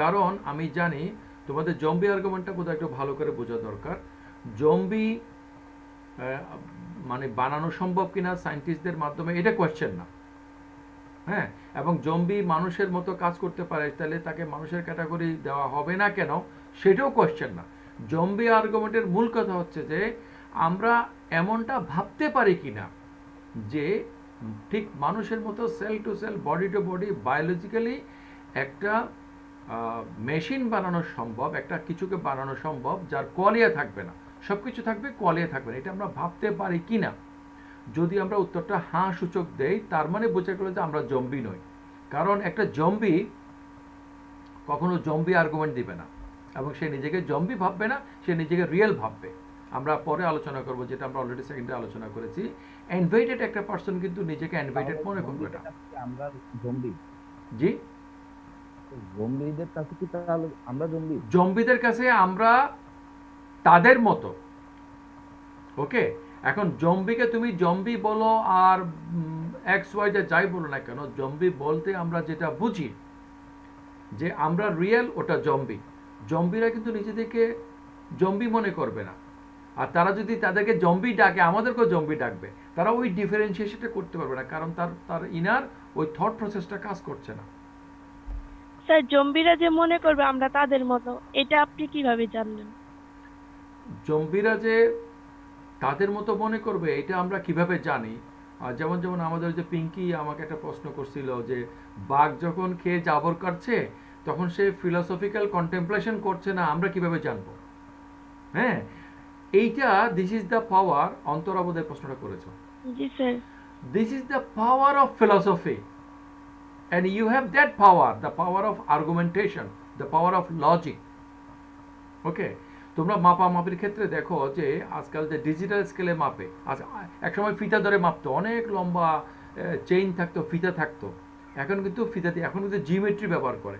কারণ আমি জানি তোমাদের জম্বি আর্গুমেন্টটা বোধহয় একটু ভালো করে বোঝা দরকার। জম্বি মানে বানানো সম্ভব কিনা সায়েন্টিস্টদের মাধ্যমে, এটা কোয়েশ্চেন না, হ্যাঁ। এবং জম্বি মানুষের মতো কাজ করতে পারে, তাহলে তাকে মানুষের ক্যাটাগরি দেওয়া হবে না কেন, সেটাও কোয়েশ্চেন না। জম্বি আর্গুমেন্টের মূল কথা হচ্ছে যে আমরা এমনটা ভাবতে পারি কিনা যে ঠিক মানুষের মতো cell to cell, body to body, biologically একটা মেশিন বানানো সম্ভব, একটা কিছুকে বানানো সম্ভব যার কোয়ালিয়া থাকবে না, সব কিছু থাকবে, কোয়ালিয়া থাকবে না। এটা আমরা ভাবতে পারি কিনা। যদি আমরা উত্তরটা হাঁ সূচক দেই, তার মানে বোঝা গেল যে আমরা জম্বি নই। কারণ একটা জম্বি কখনো জম্বি আর্গুমেন্ট দিবে না, এবং সে নিজেকে জম্বি ভাববে না, সে নিজেকে রিয়েল ভাববে। আমরা পরে আলোচনা করব, যেটা আমরা অলরেডি সেকেন্ডে আলোচনা করেছি। এনভাইটেড একটা পার্সন কিন্তু নিজেকে এনভাইটেড মনে করবে না। আমরা জম্বি? জি, জম্বিদের কাছে কি তাহলে আমরা জম্বি? জম্বিদের কাছে আমরা তাদের মতো, ওকে। এখন জম্বিকে তুমি জম্বি বলো আর এক্স ওয়াই যাই বলো না কেন, জম্বি বলতে আমরা যেটা বুঝি যে আমরা রিয়েল, ওটা জম্বি। জম্বিরা কিন্তু নিজেদেরকে জম্বি মনে করবে না, আর তারা যদি তাদেরকে জম্বি ডাকে, আমাদেরকেও জম্বি ডাকবে। তারা ওই ডিফারেন্সিয়েশনটা করতে পারবে না, কারণ তার ইনার ওই থট প্রসেসটা কাজ করছে না। স্যার, জম্বিরা যে মনে করবে আমরা তাদের মতো, এটা আপনি কিভাবে জানলেন? জম্বিরা যে তাদের মতো মনে করবে, এটা আমরা কিভাবে জানি? যেমন যেমন আমাদের যে পিঙ্কি আমাকে একটা প্রশ্ন করছিল যে বাঘ যখন খেয়ে জাবর কাটছে, তখন সে ফিলোসফিক্যাল কন্টেম্পলেশন করছে না, আমরা কিভাবে জানবো? হ্যাঁ, এইটা দিস ইজ দ্য পাওয়ার। অন্তরাবোধের প্রশ্নটা করেছো। জি sir. This is the power of philosophy, and you have that power, the power of argumentation, the power of logic. Okay, তোমরা মাপামাপির ক্ষেত্রে দেখো যে আজকাল যে ডিজিটাল স্কেলে মাপে, একসময় ফিতা ধরে মাপতো, অনেক লম্বা চেইন থাকতো, ফিতা থাকতো। এখন কিন্তু ফিতাতে, এখন কিন্তু জিওমেট্রি ব্যবহার করে।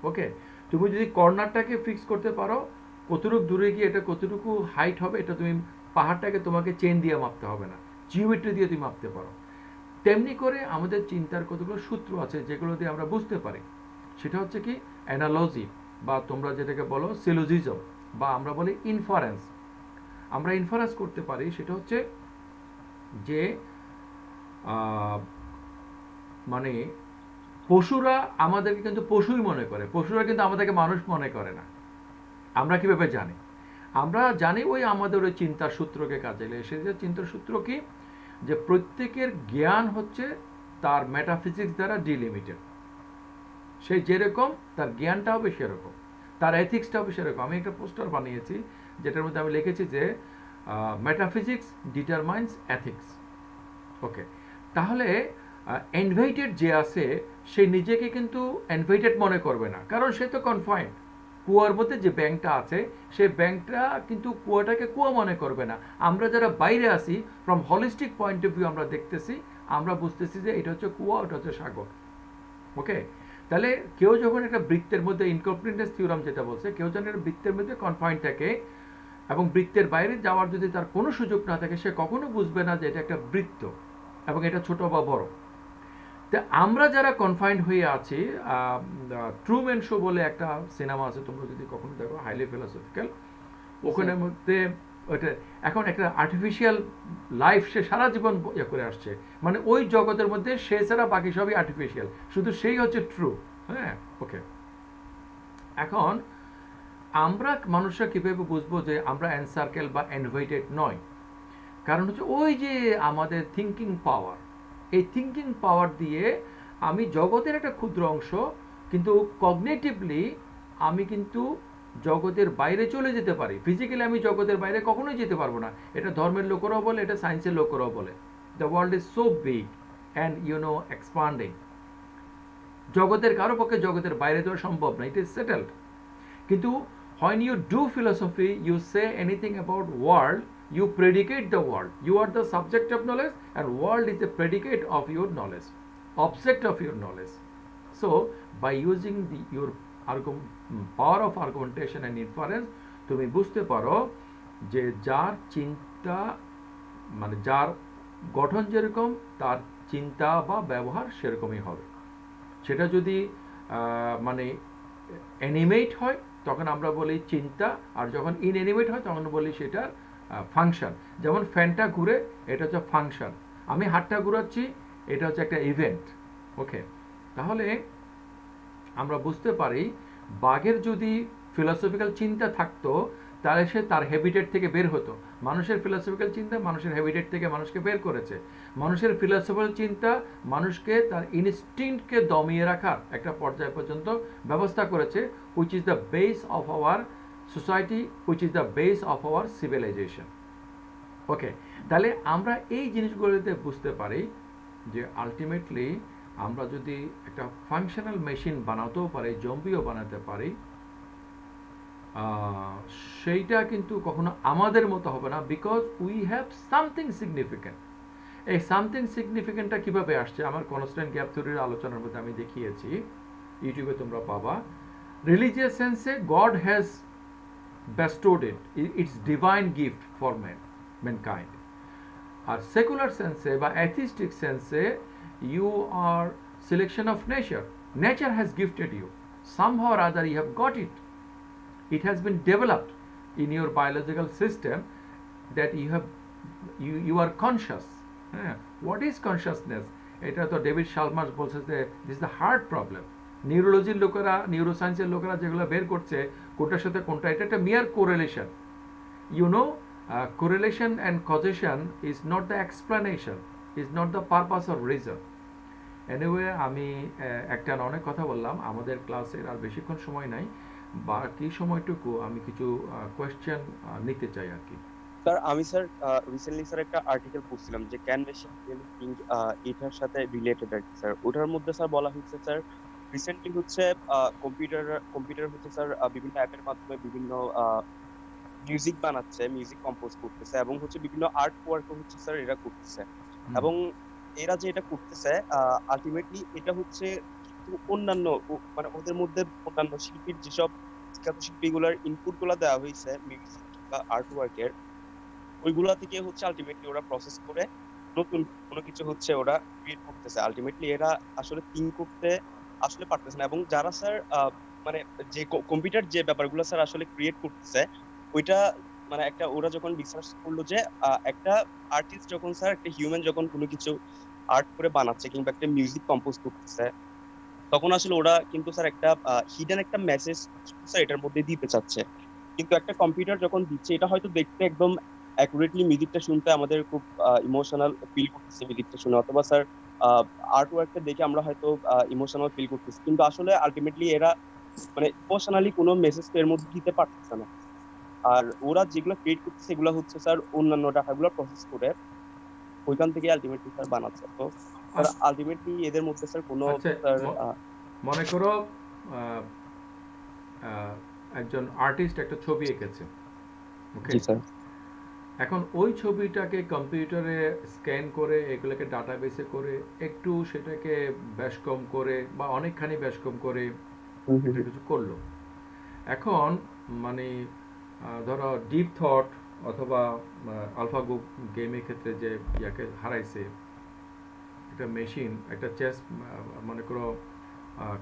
ওকে, তুমি যদি কর্নারটাকে ফিক্স করতে পারো, কতটুকু দূরে গিয়ে এটা কতটুকু হাইট হবে, এটা তুমি পাহাড়টাকে তোমাকে চেইন দিয়ে মাপতে হবে না, জিওমেট্রি দিয়ে তুমি মাপতে পারো। তেমনি করে আমাদের চিন্তার কতগুলো সূত্র আছে যেগুলো দিয়ে আমরা বুঝতে পারি। সেটা হচ্ছে কি অ্যানালজি, বা তোমরা যেটাকে বলো সিলোজিজম, বা আমরা বলি ইনফারেন্স। আমরা ইনফারেন্স করতে পারি, সেটা হচ্ছে যে মানে পশুরা আমাদেরকে কিন্তু পশুই মনে করে, পশুরা কিন্তু আমাদেরকে মানুষ মনে করে না। আমরা কিভাবে জানি? আমরা জানি ওই আমাদের ওই চিন্তার সূত্রকে কাজে লেগে। সে যে চিন্তার সূত্র কি, যে প্রত্যেকের জ্ঞান হচ্ছে তার মেটাফিজিক্স দ্বারা ডিলিমিটেড। সে যেরকম তার জ্ঞানটা হবে সেরকম, তার এথিক্সটা হবে সেরকম। আমি একটা পোস্টার বানিয়েছি যেটার মধ্যে আমি লিখেছি যে মেটাফিজিক্স ডিটারমাইন্স এথিক্স। ওকে, তাহলে এনভাইটেড যে আছে সে নিজেকে কিন্তু এনভাইটেড মনে করবে না, কারণ সে তো কনফাইন্ড। কুয়ার মধ্যে যে ব্যাংকটা আছে, সেই ব্যাংকটা কিন্তু কুয়াটাকে কুয়া মনে করবে না। আমরা যারা বাইরে আসি, from holistic point of view আমরা দেখতেছি, আমরা বুঝতেছি যে এটা হচ্ছে কুয়া, ওটা হচ্ছে সাগর। ওকে, তাহলে কেউ যখন একটা বৃত্তের মধ্যে, ইনকমপ্লিটনেস থিওরাম যেটা বলছে, কেউ যখন একটা বৃত্তের মধ্যে কনফাইন্ড থাকে এবং বৃত্তের বাইরে যাওয়ার যদি তার কোনো সুযোগ না থাকে, সে কখনো বুঝবে না যে এটা একটা বৃত্ত এবং এটা ছোট বা বড়। তা আমরা যারা কনফাইন্ড হয়ে আছি, ট্রুম্যান শো বলে একটা সিনেমা আছে, তোমরা যদি কখনো দেখো, হাইলি ফিলোসফিক্যাল। ওখানের মধ্যে ওইটা এখন একটা আর্টিফিশিয়াল লাইফ সে সারা জীবন ইয়ে করে আসছে, মানে ওই জগতের মধ্যে সে ছাড়া বাকি সবই আর্টিফিশিয়াল, শুধু সেই হচ্ছে ট্রু। হ্যাঁ, ওকে। এখন আমরা মানুষরা কিভাবে বুঝবো যে আমরা এনসার্কেল বা এনভাইটেড নয়? কারণ হচ্ছে ওই যে আমাদের থিঙ্কিং পাওয়ার, এই থিঙ্কিং পাওয়ার দিয়ে আমি জগতের একটা ক্ষুদ্র অংশ, কিন্তু কগনিটিভলি আমি কিন্তু জগতের বাইরে চলে যেতে পারি। ফিজিক্যালি আমি জগতের বাইরে কখনোই যেতে পারবো না। এটা ধর্মের লোকেরাও বলে, এটা সায়েন্সের লোকেরাও বলে। The world is so big and expanding. জগতের কারো পক্ষে জগতের বাইরে যাওয়া সম্ভব না, ইট ইজ সেটেলড। কিন্তু when you do philosophy, you say anything about world, you predicate the world. You are the subject of knowledge, and world is a predicate of your knowledge, object of your knowledge. So by using your power of argumentation and inference, তুমি বুঝতে পারো যে যার চিন্তা মানে যার গঠন যেরকম তার চিন্তা বা ব্যবহার সেরকমই হবে। সেটা যদি মানে অ্যানিমেট হয় তখন আমরা বলি চিন্তা, আর যখন ইনঅ্যানিমেট হয় তখন বলি সেটার ফাংশন। যেমন ফ্যানটা ঘুরে, এটা হচ্ছে ফাংশন। আমি হাতটা ঘুরাচ্ছি, এটা হচ্ছে একটা ইভেন্ট। ওকে, তাহলে আমরা বুঝতে পারি বাঘের যদি ফিলসফিক্যাল চিন্তা থাকতো তাহলে সে তার হ্যাবিটেট থেকে বের হতো। মানুষের ফিলসফিক্যাল চিন্তা মানুষের হ্যাবিটেট থেকে মানুষকে বের করেছে। মানুষের ফিলসফিক্যাল চিন্তা মানুষকে তার ইনস্টিংক্টকে দমিয়ে রাখার একটা পর্যায় পর্যন্ত ব্যবস্থা করেছে, which is the base of our society, which is the base of our civilisation. Okay, তাহলে আমরা এই জিনিসগুলোতে বুঝতে পারি যে আলটিমেটলি আমরা যদি একটা ফাংশনাল মেশিন বানাতেও পারি, জম্বিও বানাতে পারি, সেইটা কিন্তু কখনো আমাদের মতো হবে না, because we have something significant. এই সামথিং সিগনিফিক্যান্টটা কীভাবে আসছে আমার কনস্ট্যান্ট গ্যাপ থিওরির আলোচনার মধ্যে আমি দেখিয়েছি, ইউটিউবে তোমরা পাবা। রিলিজিয়াস সেন্সে God has bestowed it, its divine gift for mankind. আর সেকুলার সেন্সে বা অ্যাথিস্টিক সেন্সে you are selection of nature. Nature has gifted you. Somehow or other you have got it. It has been developed in your biological system that you are conscious. What is consciousness? এটা তো David শালমার্স বলছে যে this the heart problem. নিউরোলজির লোকেরা, নিউরোসায়েন্সের লোকেরা যেগুলো বের করছে কোনটার সাথে কোনটা, এটা একটা mere correlation. You know, correlation and causation is not the explanation, is not the purpose of reason. Anyway, আমি একটা অনেক কথা বললাম, আমাদের ক্লাসের আর বেশিক্ষণ সময় নাই, বাকি সময়টুকু আমি কিছু কোয়েশ্চেন নিতে চাই আর কি। স্যার আমি স্যার রিসেন্টলি স্যার একটা আর্টিকেল পড়ছিলাম যে ক্যান মেশিন রিয়েলি থিংক, এটার সাথে রিলেটেড আর কি স্যার। ওটার মধ্যে স্যার বলা হচ্ছে স্যার রিসেন্টলি হচ্ছে কম্পিউটার হচ্ছে স্যার বিভিন্ন অ্যাপের মাধ্যমে বিভিন্ন মিউজিক বানাচ্ছে, মিউজিক কম্পোজ করতেছে এবং হচ্ছে বিভিন্ন আর্ট ওয়ার্ক হচ্ছে স্যার এরা করতেছে। এবং এরা যে এটা করতেছে আলটিমেটলি এটা হচ্ছে অন্যান্য মানে ওদের মধ্যে অন্যান্য শিল্পীর যেসব বিখ্যাত শিল্পীগুলোর ইনপুট গুলা দেওয়া হয়েছে মিউজিক বা আর্ট ওয়ার্কের, ওইগুলা থেকে হচ্ছে আলটিমেটলি ওরা প্রসেস করে নতুন কোনো কিছু হচ্ছে ওরা ক্রিয়েট করতেছে। আলটিমেটলি এরা আসলে থিঙ্ক করতে আসলে পারতেছে না। এবং যারা স্যার মানে যে কম্পিউটার যে ব্যাপারগুলো স্যার আসলে ক্রিয়েট করতেছে ওইটা মানে একটা ওরা যখন রিসার্চ করলো যে একটা আর্টিস্ট যখন স্যার একটা হিউম্যান যখন কোনো কিছু আর্ট করে বানাচ্ছে কিংবা একটা মিউজিক কম্পোজ করতেছে তখন আসলে ওরা কিন্তু স্যার একটা হিডেন একটা মেসেজ স্যার এটার মধ্যে দিতে চাচ্ছে। কিন্তু একটা কম্পিউটার যখন দিচ্ছে এটা হয়তো দেখতে একদম অ্যাকুরেটলি মিউজিকটা শুনতে আমাদের খুব ইমোশনাল ফিল করতেছে মিউজিকটা শুনে, অথবা স্যার আর্ট ওয়ার্কটা দেখে আমরা হয়তো ইমোশনাল ফিল করতেছি, কিন্তু আসলে আলটিমেটলি এরা মানে ইমোশনালি কোনো মেসেজ এর মধ্যে দিতে পারতেছে না। আর ওরা যেগুলো ক্রিয়েট করতেছে এগুলো হচ্ছে স্যার অন্যান্য ডাটাগুলো প্রসেস করে ওইখান থেকে আলটিমেটলি স্যার বানাচ্ছে। তো স্যার আলটিমেটলি এদের মধ্যে স্যার কোনো স্যার মনে করো একজন আর্টিস্ট একটা ছবি এঁকেছে, ওকে স্যার, এখন ওই ছবিটাকে কম্পিউটারে স্ক্যান করে এগুলোকে ডাটাবেসে করে একটু সেটাকে ব্যাসকম করে বা অনেকখানি ব্যাসকম করে কিছু করলো। এখন মানে ধরো ডিপ থট অথবা আলফাগো গেমের ক্ষেত্রে যে ইয়াকে হারাইছে একটা মেশিন, একটা চেস মনে করো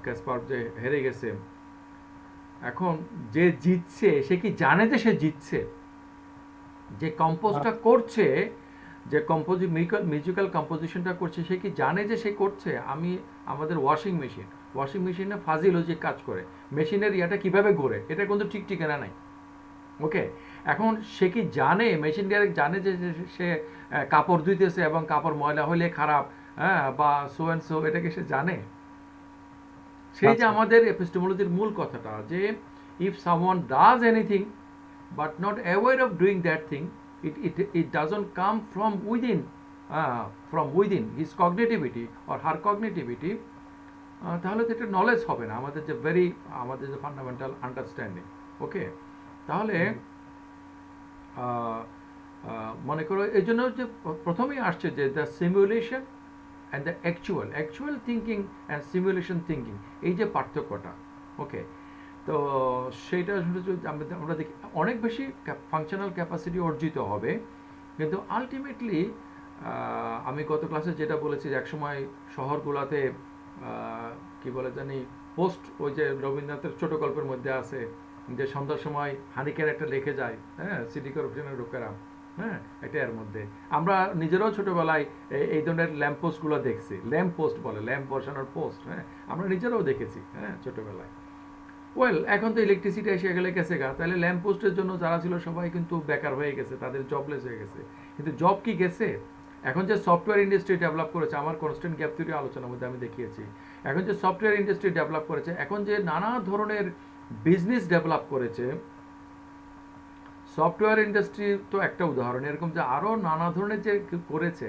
ক্যাসপার যে হেরে গেছে, এখন যে জিতছে সে কি জানে যে সে জিতছে? যে কম্পোজটা করছে, যে মিউজিক্যাল কম্পোজিশনটা করছে সে কি জানে যে সে করছে? আমাদের ওয়াশিং মেশিনে ফাজি লজিক কাজ করে, মেশিনের ইয়াটা কিভাবে ঘোরে এটা কিন্তু ঠিক ঠিকানা নাই। ওকে, এখন সে কি জানে, মেশিন ডাইরেক্ট জানে যে সে কাপড় ধুইতেছে এবং কাপড় ময়লা হলে খারাপ, হ্যাঁ, বা সো অ্যান্ড সো, এটাকে সে জানে? সেই যে আমাদের এপিস্টেমোলজির মূল কথাটা যে if someone does anything but not aware of doing that thing, it doesn't come from within his cognitivity or her cognitivity, তাহলে তো এটা নলেজ হবে না, আমাদের যে ফান্ডামেন্টাল আন্ডারস্ট্যান্ডিং। ওকে, তাহলে মনে করো এই জন্য যে প্রথমেই আসছে যে the simulation and the actual thinking and simulation thinking, এই যে পার্থক্যটা, ওকে। তো সেইটা আসলে আমরা দেখি অনেক বেশি ফাংশনাল ক্যাপাসিটি অর্জিত হবে, কিন্তু আলটিমেটলি আমি গত ক্লাসে যেটা বলেছি যে একসময় শহরগুলোতে কি বলে জানি পোস্ট, ওই যে রবীন্দ্রনাথের ছোট গল্পের মধ্যে আছে যে সন্ধ্যার সময় হানিকেন একটা রেখে যায়, হ্যাঁ, সিটি কর্পোরেশনের লোকেরা, হ্যাঁ, এটা এর মধ্যে আমরা নিজেরাও ছোটবেলায় এই ধরনের ল্যাম্প পোস্টগুলো দেখছি, ল্যাম্প পোস্ট বলে, ল্যাম্প বসানোর পোস্ট, হ্যাঁ, আমরা নিজেরাও দেখেছি, হ্যাঁ, ছোটবেলায়। ওয়েল, এখন তো ইলেকট্রিসিটি এসে গেছে গা, তাহলে ল্যাম্প পোস্টের জন্য যারা ছিল সবাই কিন্তু বেকার হয়ে গেছে, তাদের জবলেস হয়ে গেছে। কিন্তু জব কি গেছে? এখন যে সফটওয়্যার ইন্ডাস্ট্রি ডেভেলপ করেছে, আমার কনস্ট্যান্ট গ্যাপ থিওরি আলোচনার মধ্যে আমি দেখিয়েছি, এখন যে সফটওয়্যার ইন্ডাস্ট্রি ডেভেলপ করেছে, এখন যে নানা ধরনের বিজনেস ডেভেলপ করেছে, সফটওয়্যার ইন্ডাস্ট্রি তো একটা উদাহরণ, এরকম যে আরও নানা ধরনের যে করেছে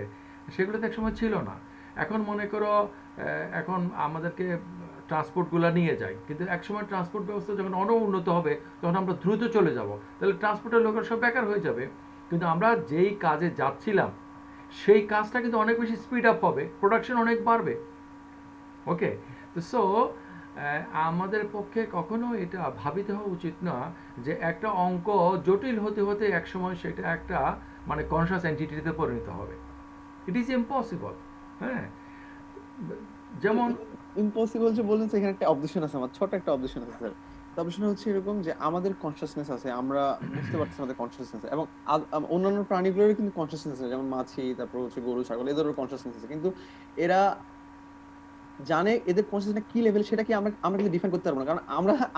সেগুলো তো একসময় ছিল না। এখন মনে করো এখন আমাদেরকে ট্রান্সপোর্টগুলো নিয়ে যায়, কিন্তু একসময় ট্রান্সপোর্ট ব্যবস্থা যখন উন্নত হবে তখন আমরা দ্রুত চলে যাব, তাহলে ট্রান্সপোর্টের লোকের সব বেকার হয়ে যাবে। কিন্তু আমরা যেই কাজে যাচ্ছিলাম সেই কাজটা কিন্তু অনেক বেশি স্পিড আপ হবে, প্রোডাকশন অনেক বাড়বে, ওকে। তো সো আমাদের পক্ষে কখনো এটা ভাবিতে হওয়া উচিত না যে একটা অঙ্ক জটিল হতে হতে একসময় সেটা একটা মানে কনশাস এন্টিটিতে পরিণত হবে। ইট ইজ ইম্পসিবল, হ্যাঁ। যেমন ইম্পসিবল যে বললেন, এখানে একটা অবজেকশন আছে, আমার ছোট একটা অবজেকশন আছে স্যার। অবজেকশন হচ্ছে এরকম যে আমাদের কনশাসনেস আছে, আমরা বুঝতে পারছি আমাদের কনশাসনেস, এবং অন্যান্য প্রাণীগুলোরও কিন্তু কনশাসনেস আছে, যেমন মাছি, তারপর হচ্ছে গরু, ছাগল, এদেরও কনশাসনেস আছে, কিন্তু এরা জানে এদের কনশাসনেস কি লেভেল সেটা কি আমরা কিন্তু ডিফাইন করতে পারবো না, কারণ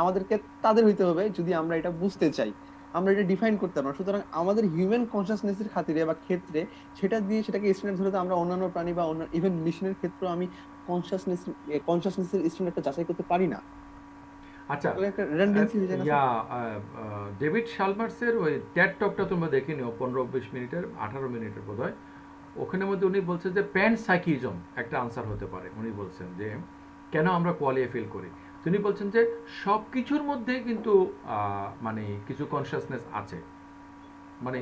আমাদেরকে তাদের হইতে হবে যদি আমরা এটা বুঝতে চাই, আমরা এটা ডিফাইন করতে পারবো না। সুতরাং আমাদের হিউম্যান কনশাসনেসের খাতিরে বা ক্ষেত্রে সেটা দিয়ে সেটাকে স্ট্যান্ডার্ড ধরে আমরা অন্যান্য প্রাণী বা ইভেন মেশিনের ক্ষেত্রেও আমি কনশাসনেসের স্ট্যান্ডার্ডটা যাচাই করতে পারি না। আচ্ছা, একটা রেডান্ডেন্সি হয়ে যায় না? ডেভিড শালমার্সের ওই টেড টকটা তোমরা দেখে নিও, 15-20 মিনিটের, 18 মিনিটের বোধহয়, ওখানের মধ্যে উনি বলছেন যে প্যানসাইকিজম একটা আনসার হতে পারে। উনি বলছেন যে কেন আমরা কোয়ালিয়া ফিল করি, তিনি বলছেন যে সব কিছুর মধ্যে কিন্তু মানে কিছু কনসিয়াসনেস আছে, মানে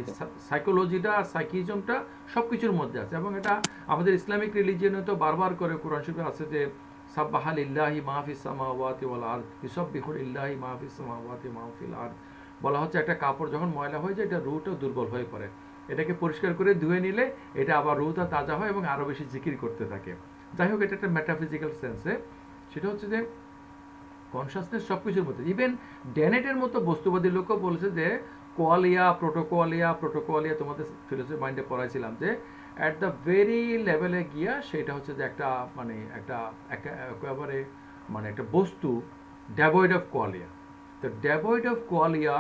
সাইকোলজিটা, সাইকিজমটা সব কিছুর মধ্যে আছে, এবং এটা আমাদের ইসলামিক রিলিজিয়নে তো বারবার করে কোরআন শরীফে আছে যে সাব্বাহা লিল্লাহি মা ফিস সামাওয়াতি ওয়াল আরদ ইউসাব্বিহু লিল্লাহি মা ফিস সামাওয়াতি মা ফিল আরদ। বলা হচ্ছে একটা কাপড় যখন ময়লা হয়ে যায় এটা রুহটা দুর্বল হয়ে পড়ে, এটাকে পরিষ্কার করে ধুয়ে নিলে এটা আবার রুহটা তাজা হয় এবং আরও বেশি জিকির করতে থাকে। যাই হোক, এটা একটা মেটাফিজিক্যাল সেন্সে, সেটা হচ্ছে যে কনসাসনেস সব কিছুর মধ্যে। ইভেন ড্যানেটের মতো বস্তুবাদী লোকও বলেছে যে কোয়ালিয়া, প্রোটোকোয়ালিয়া তোমাদের ফিলোসফি মাইন্ডে পড়াইছিলাম যে অ্যাট দ্য ভেরি লেভেলে গিয়া সেটা হচ্ছে যে একটা মানে একটা একেবারে মানে একটা বস্তু ডেভয়েড অফ কোয়ালিয়া। তো ডেভয়েড অফ কোয়ালিয়া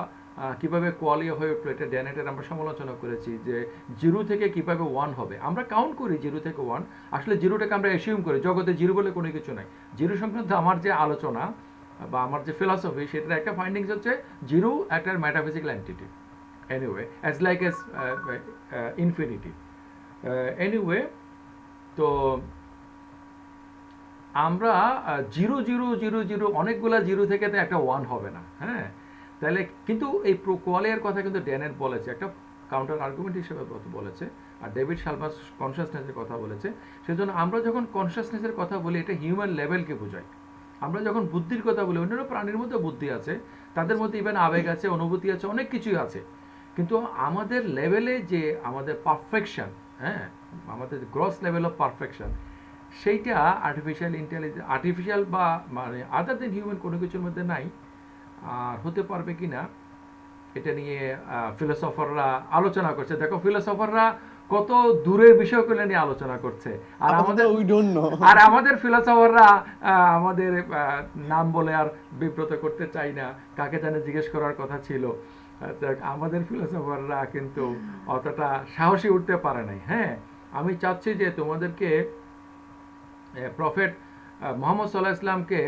কীভাবে কোয়ালিয়া হয়ে উঠলো, এটা ড্যানেটের আমরা সমালোচনা করেছি যে 0 থেকে কীভাবে 1 হবে। আমরা কাউন্ট করি 0 থেকে 1, আসলে 0টাকে আমরা অ্যাসিউম করি, জগতে 0 বলে কোনো কিছু নাই। 0 সংক্রান্ত আমার যে আলোচনা বা আমার যে ফিলসফি সেটার একটা ফাইন্ডিংস হচ্ছে 0 একটা metaphysical entity, anyway as like S infinity. Anyway, তো আমরা 0 অনেকগুলা 0 থেকে তো একটা 1 হবে না, হ্যাঁ। তাহলে কিন্তু এই কোয়ালিয়ার কথা কিন্তু ড্যানেট বলেছে, একটা কাউন্টার আর্গুমেন্ট হিসেবে বলেছে, আর ডেভিড শালমার্স কনসাসনেসের কথা বলেছে। সেজন্য আমরা যখন কনসাসনেসের কথা বলি এটা হিউম্যান লেভেলকে বোঝাই। আমরা যখন বুদ্ধির কথা বলি, অন্যান্য প্রাণীর মধ্যে বুদ্ধি আছে, তাদের মধ্যে ইভেন আবেগ আছে, অনুভূতি আছে, অনেক কিছুই আছে, কিন্তু আমাদের লেভেলে যে আমাদের পারফেকশন, হ্যাঁ, আমাদের গ্রস লেভেল অফ পারফেকশন, সেইটা আর্টিফিশিয়াল ইন্টেলিজেন্স, আর্টিফিশিয়াল বা মানে আদার দেন হিউম্যান কোনো কিছুর মধ্যে নাই। আর হতে পারবে কি না এটা নিয়ে ফিলোসফাররা আলোচনা করছে। দেখো ফিলোসফাররা কত দূরের বিষয়গুলো নিয়ে আলোচনা করছে, আর আমাদের ফিলোসফাররা আমাদের নাম বলে আর বিব্রত করতে চাই না, কাকে জানে জিজ্ঞেস করার কথা ছিল, আমাদের ফিলোসফাররা কিন্তু অতটা সাহসী উঠতে পারে নাই। হ্যাঁ, আমি চাচ্ছি যে তোমাদেরকে প্রফেট মোহাম্মদ সাল্লাল্লাহু আলাইহি ইসলামকে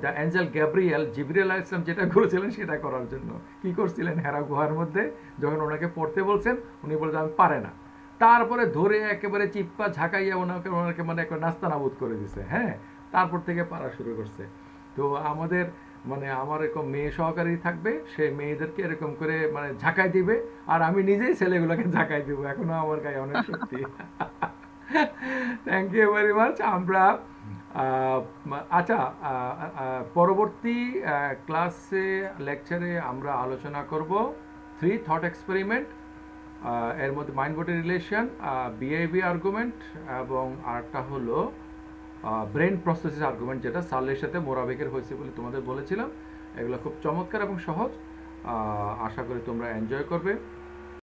দ্য অ্যাঞ্জেল গ্যাব্রিয়েল, জিবরিল আলাইহিস সালাম যেটা করেছিলেন সেটা করার জন্য। কি করছিলেন? হেরা গুহার মধ্যে যখন ওনাকে পড়তে বলছেন, উনি বলছেন আমি পারে না, তারপরে ধরে একেবারে চিপ্পা ঝাঁকাইয়া ওনাকে মানে একটা নাস্তানাবুদ করে দিছে। হ্যাঁ, তারপর থেকে পারা শুরু করছে। তো আমাদের মানে আমার এরকম মেয়ে সহকারী থাকবে, সে মেয়েদেরকে এরকম করে মানে ঝাঁকাই দিবে, আর আমি নিজেই ছেলেগুলোকে ঝাঁকাই দিব। এখনো আমার গায়ে অনেক শক্তি। Thank you very much. আমরা আচ্ছা, পরবর্তী ক্লাসে লেকচারে আমরা আলোচনা করব 3 থট এক্সপেরিমেন্ট, এর মধ্যে mind body relation, behaviour argument, এবং আরেকটা হলো ব্রেন প্রসেসেস আর্গুমেন্ট, যেটা সালের সাথে মোরাবেকের হয়েছে বলে তোমাদের বলেছিলাম। এগুলো খুব চমৎকার এবং সহজ, আশা করি তোমরা এনজয় করবে।